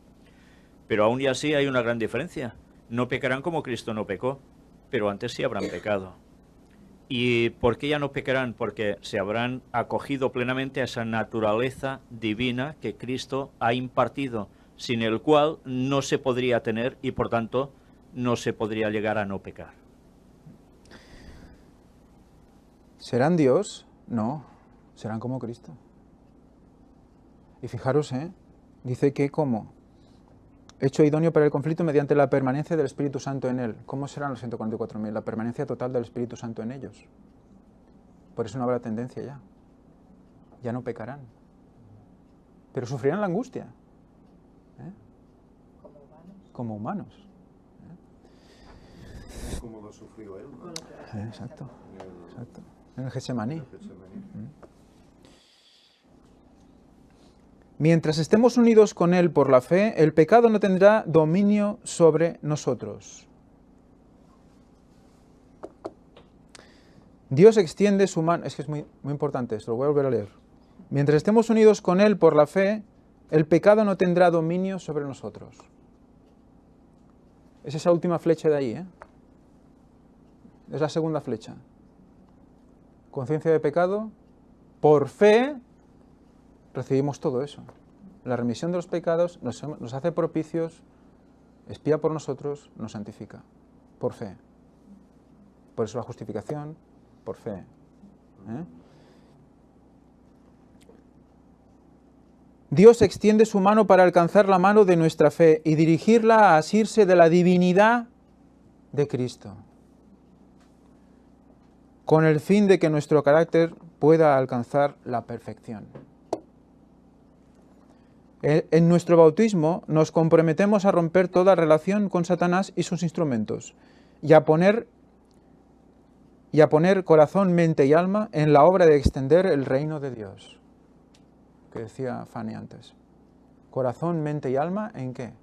Pero aún y así hay una gran diferencia. No pecarán como Cristo no pecó, pero antes sí habrán pecado. ¿Y por qué ya no pecarán? Porque se habrán acogido plenamente a esa naturaleza divina que Cristo ha impartido, sin el cual no se podría tener y por tanto no se podría llegar a no pecar. ¿Serán Dios? No, serán como Cristo. Y fijaros, dice que como hecho idóneo para el conflicto mediante la permanencia del Espíritu Santo en él. ¿Cómo serán los 144.000? La permanencia total del Espíritu Santo en ellos. Por eso no habrá tendencia ya. Ya no pecarán. Pero sufrirán la angustia. Como humanos. Como lo sufrió él, ¿no? Exacto. En el Getsemaní. Mientras estemos unidos con Él por la fe, el pecado no tendrá dominio sobre nosotros. Dios extiende su mano... Es que es muy importante esto, lo voy a volver a leer. Mientras estemos unidos con Él por la fe, el pecado no tendrá dominio sobre nosotros. Es esa última flecha de ahí, Es la segunda flecha. Conciencia de pecado, por fe recibimos todo eso. La remisión de los pecados nos hace propicios, expía por nosotros, nos santifica. Por fe. Por eso la justificación, por fe. Dios extiende su mano para alcanzar la mano de nuestra fe y dirigirla a asirse de la divinidad de Cristo, con el fin de que nuestro carácter pueda alcanzar la perfección. En nuestro bautismo nos comprometemos a romper toda relación con Satanás y sus instrumentos y a poner corazón, mente y alma en la obra de extender el reino de Dios, que decía Fanny antes. Corazón, mente y alma, ¿en qué?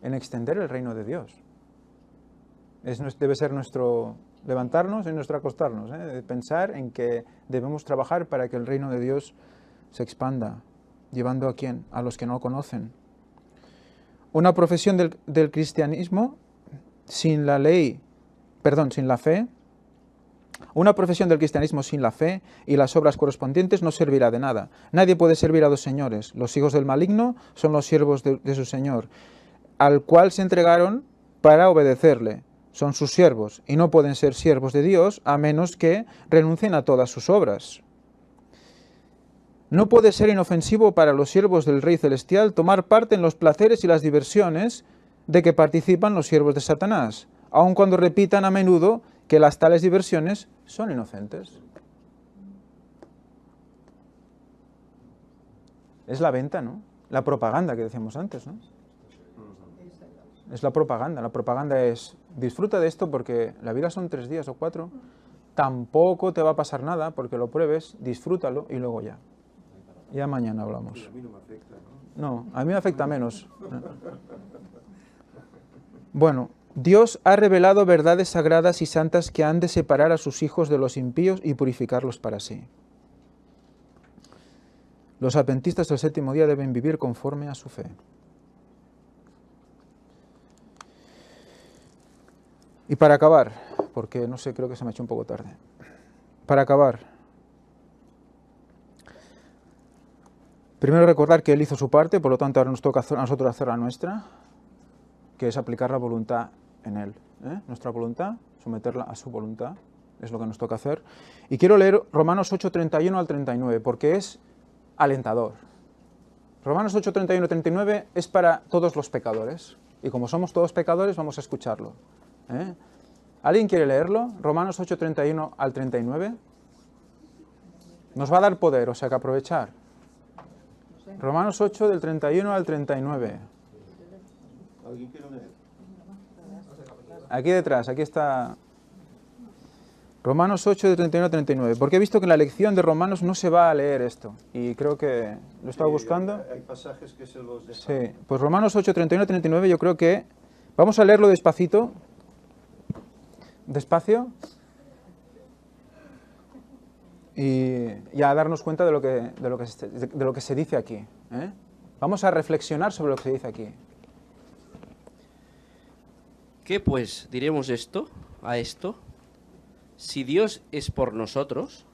En extender el reino de Dios. Debe ser nuestro levantarnos y nuestro acostarnos, de pensar en que debemos trabajar para que el reino de Dios se expanda. ¿Llevando a quién? A los que no lo conocen. Una profesión del cristianismo sin la fe. Una profesión del cristianismo sin la fe y las obras correspondientes no servirá de nada. Nadie puede servir a dos señores. Los hijos del maligno son los siervos de su señor, al cual se entregaron para obedecerle. Son sus siervos y no pueden ser siervos de Dios a menos que renuncien a todas sus obras. No puede ser inofensivo para los siervos del Rey Celestial tomar parte en los placeres y las diversiones de que participan los siervos de Satanás, aun cuando repitan a menudo que las tales diversiones son inocentes. Es la venta, ¿no? La propaganda que decíamos antes, ¿no? Es la propaganda. La propaganda es, disfruta de esto porque la vida son 3 días o 4, tampoco te va a pasar nada porque lo pruebes, disfrútalo y luego ya. Ya mañana hablamos. A mí no me afecta, ¿no? No, a mí me afecta menos. Bueno, Dios ha revelado verdades sagradas y santas que han de separar a sus hijos de los impíos y purificarlos para sí. Los adventistas del séptimo día deben vivir conforme a su fe. Y para acabar, porque no sé, creo que se me ha hecho un poco tarde. Para acabar, primero recordar que Él hizo su parte, por lo tanto ahora nos toca a nosotros hacer la nuestra, que es aplicar la voluntad en Él. Nuestra voluntad, someterla a su voluntad, es lo que nos toca hacer. Y quiero leer Romanos 8, 31 al 39, porque es alentador. Romanos 8, 31, 39 es para todos los pecadores. Y como somos todos pecadores, vamos a escucharlo. ¿Alguien quiere leerlo? Romanos 8, 31 al 39. Nos va a dar poder, o sea que aprovechar. Romanos 8, del 31 al 39. ¿Alguien quiere leer? Aquí detrás, aquí está. Romanos 8, de 31 al 39. Porque he visto que en la lección de Romanos no se va a leer esto. Y creo que lo estaba buscando. Hay pasajes que se los dejan. Sí, pues Romanos 8, 31 al 39 yo creo que... Vamos a leerlo despacito. Despacio. Y a darnos cuenta de lo que se dice aquí. Vamos a reflexionar sobre lo que se dice aquí. ¿Qué pues diremos a esto? Si Dios es por nosotros,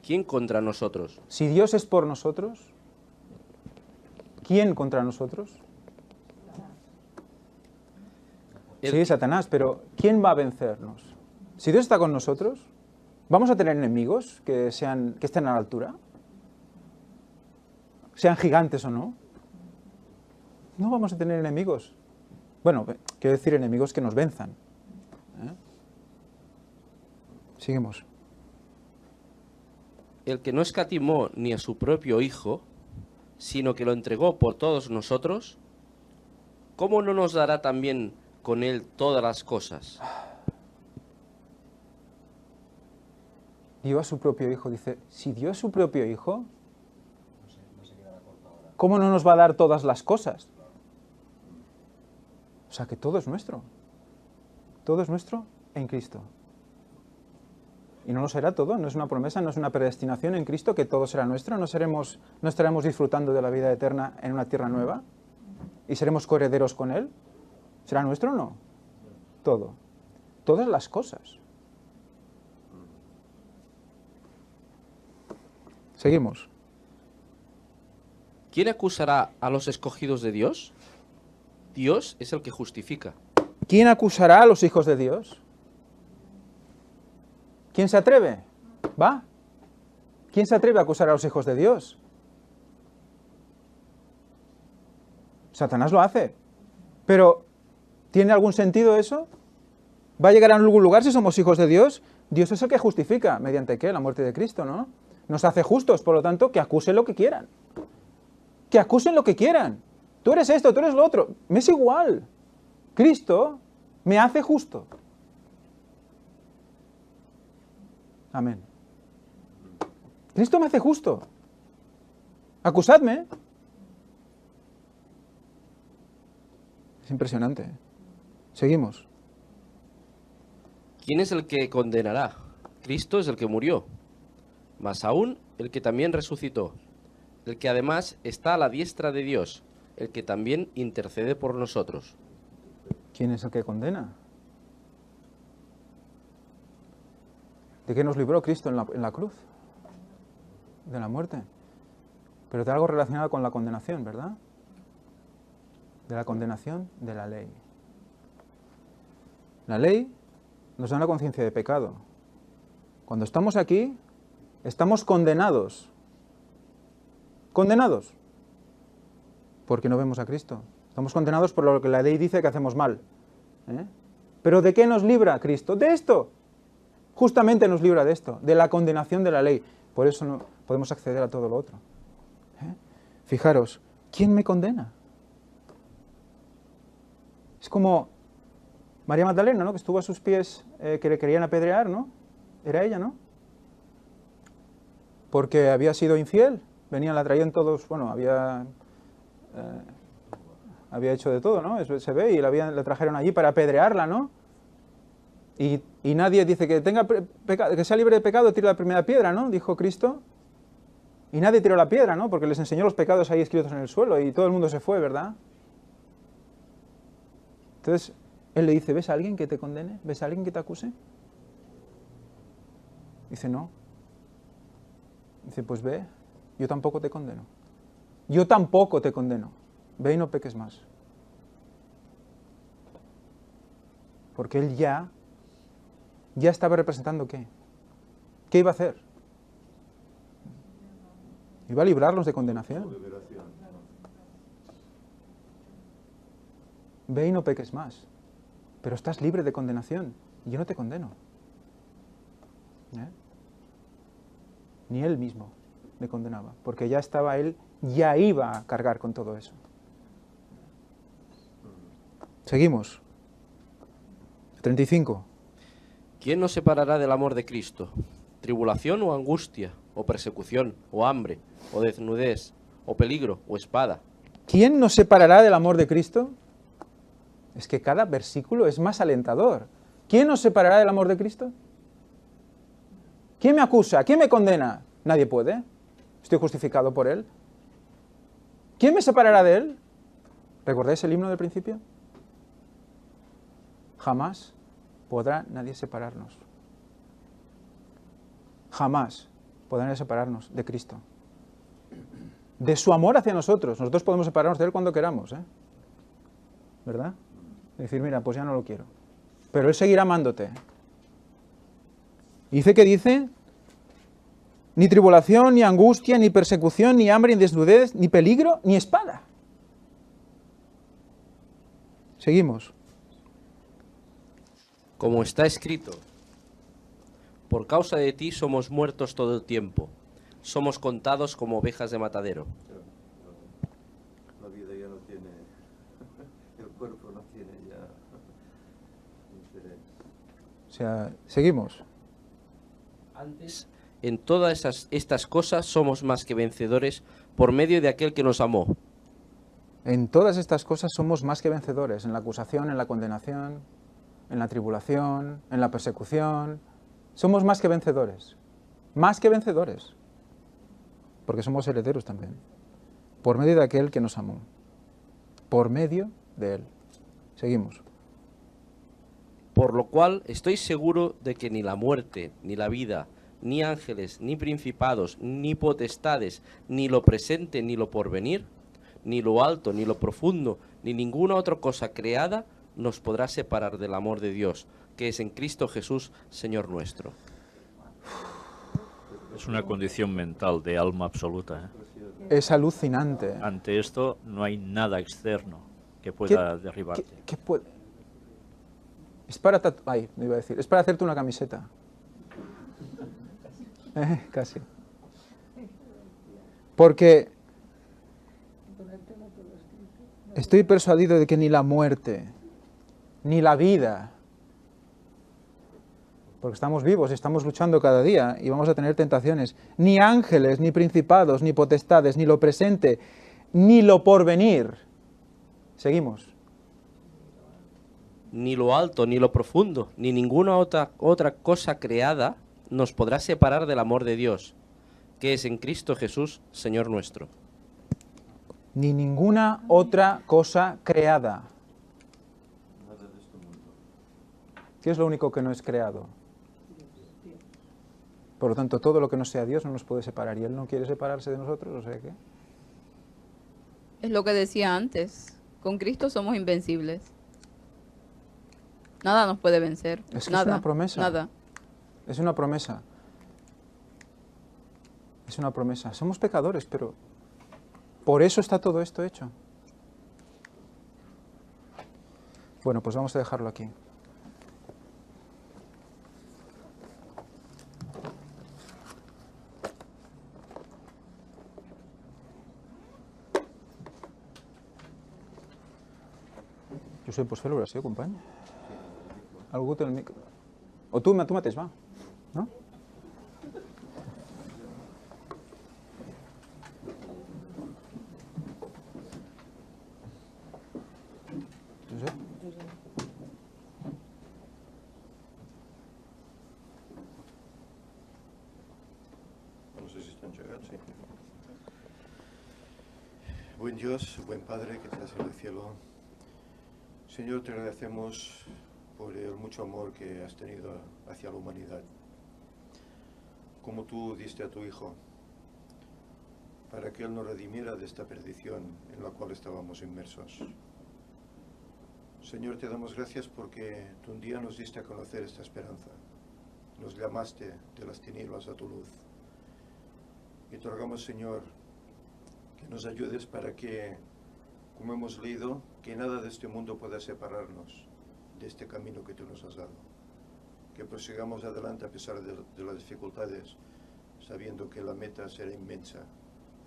¿quién contra nosotros? Si Dios es por nosotros, ¿quién contra nosotros? Sí, Satanás, pero ¿quién va a vencernos? Si Dios está con nosotros, ¿vamos a tener enemigos que estén a la altura? Sean gigantes o no. No vamos a tener enemigos. Bueno, quiero decir enemigos que nos venzan. Seguimos. El que no escatimó ni a su propio Hijo, sino que lo entregó por todos nosotros, ¿cómo no nos dará también con él todas las cosas? Dio a su propio Hijo, dice, si dio a su propio Hijo, ¿cómo no nos va a dar todas las cosas? O sea que todo es nuestro. Todo es nuestro en Cristo. Y no lo será todo, no es una promesa, no es una predestinación en Cristo que todo será nuestro, no estaremos disfrutando de la vida eterna en una tierra nueva y seremos coherederos con Él. ¿Será nuestro o no? Todo. Todas las cosas. Seguimos. ¿Quién acusará a los escogidos de Dios? Dios es el que justifica. ¿Quién acusará a los hijos de Dios? ¿Quién se atreve? ¿Va? ¿Quién se atreve a acusar a los hijos de Dios? Satanás lo hace. Pero, ¿tiene algún sentido eso? ¿Va a llegar a algún lugar si somos hijos de Dios? Dios es el que justifica. ¿Mediante qué? La muerte de Cristo, ¿no? Nos hace justos, por lo tanto, que acusen lo que quieran. Que acusen lo que quieran. Tú eres esto, tú eres lo otro. Me es igual. Cristo me hace justo. Amén. Cristo me hace justo. Acusadme. Es impresionante. Seguimos. ¿Quién es el que condenará? Cristo es el que murió, más aún el que también resucitó, el que además está a la diestra de Dios, el que también intercede por nosotros. ¿Quién es el que condena? ¿De qué nos libró Cristo en la cruz? De la muerte. Pero de algo relacionado con la condenación, ¿verdad? De la condenación de la ley. La ley nos da una conciencia de pecado. Cuando estamos aquí, estamos condenados. Condenados. Porque no vemos a Cristo. Estamos condenados por lo que la ley dice que hacemos mal. ¿Pero de qué nos libra Cristo? De esto. Justamente nos libra de esto, de la condenación de la ley. Por eso no podemos acceder a todo lo otro. Fijaros, ¿quién me condena? Es como María Magdalena, ¿no? Que estuvo a sus pies, que le querían apedrear, ¿no? Era ella, ¿no? Porque había sido infiel. Venían, la traían todos, bueno, había hecho de todo, ¿no? Eso se ve, y la trajeron allí para apedrearla, ¿no? Y nadie dice que que sea libre de pecado, tire la primera piedra, ¿no? Dijo Cristo. Y nadie tiró la piedra, ¿no? Porque les enseñó los pecados ahí escritos en el suelo y todo el mundo se fue, ¿verdad? Entonces, Él le dice, ¿ves a alguien que te condene? ¿Ves a alguien que te acuse? Dice, no. Dice, pues ve, yo tampoco te condeno. Yo tampoco te condeno. Ve y no peques más. Porque Él ya estaba representando ¿qué? ¿Qué iba a hacer? Iba a librarlos de condenación. ve y no peques más. Pero estás libre de condenación. Yo no te condeno. ¿Eh? Ni él mismo le condenaba, porque ya estaba él, ya iba a cargar con todo eso. Seguimos. 35. ¿Quién nos separará del amor de Cristo? ¿Tribulación o angustia? ¿O persecución? ¿O hambre? ¿O desnudez? ¿O peligro? ¿O espada? ¿Quién nos separará del amor de Cristo? Es que cada versículo es más alentador. ¿Quién nos separará del amor de Cristo? ¿Quién me acusa? ¿Quién me condena? Nadie puede. Estoy justificado por Él. ¿Quién me separará de Él? ¿Recordáis el himno del principio? Jamás podrá nadie separarnos. Jamás podrá nadie separarnos de Cristo. De su amor hacia nosotros. Nosotros podemos separarnos de Él cuando queramos, ¿eh? ¿Verdad? Decir, mira, pues ya no lo quiero. Pero Él seguirá amándote. Y dice que dice, ni tribulación, ni angustia, ni persecución, ni hambre, ni desnudez, ni peligro, ni espada. Seguimos. Como está escrito, por causa de ti somos muertos todo el tiempo, somos contados como ovejas de matadero. La vida ya no tiene, el cuerpo no tiene ya interés. O sea, seguimos. Antes, en todas estas cosas somos más que vencedores por medio de aquel que nos amó. En todas estas cosas somos más que vencedores, en la acusación, en la condenación, en la tribulación, en la persecución. Somos más que vencedores. Más que vencedores. Porque somos herederos también. Por medio de aquel que nos amó. Por medio de Él. Seguimos. Por lo cual estoy seguro de que ni la muerte, ni la vida, ni ángeles, ni principados, ni potestades, ni lo presente, ni lo porvenir, ni lo alto, ni lo profundo, ni ninguna otra cosa creada nos podrá separar del amor de Dios, que es en Cristo Jesús, Señor nuestro. Es una condición mental de alma absoluta, ¿eh? Es alucinante. Ante esto no hay nada externo que pueda derribarte. ¿Qué puede? Es para Ay, me iba a decir. Es para hacerte una camiseta. Casi. Porque estoy persuadido de que ni la muerte, ni la vida, porque estamos vivos, estamos luchando cada día y vamos a tener tentaciones, ni ángeles, ni principados, ni potestades, ni lo presente, ni lo porvenir. Seguimos. Ni lo alto, ni lo profundo, ni ninguna otra cosa creada nos podrá separar del amor de Dios, que es en Cristo Jesús, Señor nuestro. Ni ninguna otra cosa creada. ¿Qué es lo único que no es creado? Por lo tanto, todo lo que no sea Dios no nos puede separar. ¿Y Él no quiere separarse de nosotros? O sea que... Es lo que decía antes. Con Cristo somos invencibles. Nada nos puede vencer. Es que nada, es una promesa. Nada. Es una promesa. Es una promesa. Somos pecadores, pero por eso está todo esto hecho. Bueno, pues vamos a dejarlo aquí. Josep, pots fer l'oració, company? Algú té el micro? O tu mateix, va. No? Josep? No sé si están llegando, sí. Buen Dios, buen Padre que estás en el cielo. Señor, te agradecemos por el mucho amor que has tenido hacia la humanidad. Como tú diste a tu Hijo, para que Él nos redimiera de esta perdición en la cual estábamos inmersos. Señor, te damos gracias porque tú un día nos diste a conocer esta esperanza. Nos llamaste de las tinieblas a tu luz. Y te rogamos, Señor, que nos ayudes para que como hemos leído, que nada de este mundo pueda separarnos de este camino que tú nos has dado. Que prosigamos adelante a pesar de las dificultades, sabiendo que la meta será inmensa,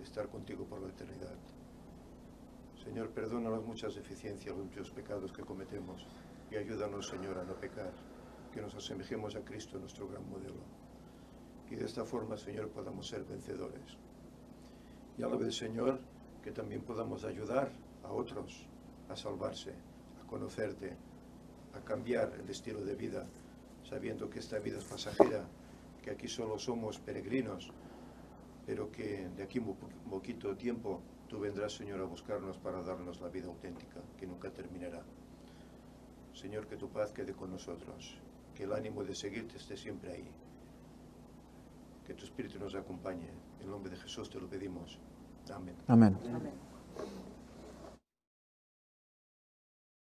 estar contigo por la eternidad. Señor, perdónanos muchas deficiencias, los muchos pecados que cometemos, y ayúdanos, Señor, a no pecar, que nos asemejemos a Cristo, nuestro gran modelo. Y de esta forma, Señor, podamos ser vencedores. Y a la vez, Señor, que también podamos ayudar a otros a salvarse, a conocerte, a cambiar el estilo de vida, sabiendo que esta vida es pasajera, que aquí solo somos peregrinos, pero que de aquí un poquito tiempo tú vendrás, Señor, a buscarnos para darnos la vida auténtica, que nunca terminará. Señor, que tu paz quede con nosotros, que el ánimo de seguirte esté siempre ahí, que tu Espíritu nos acompañe. En nombre de Jesús te lo pedimos. Amén. Amén. Amén.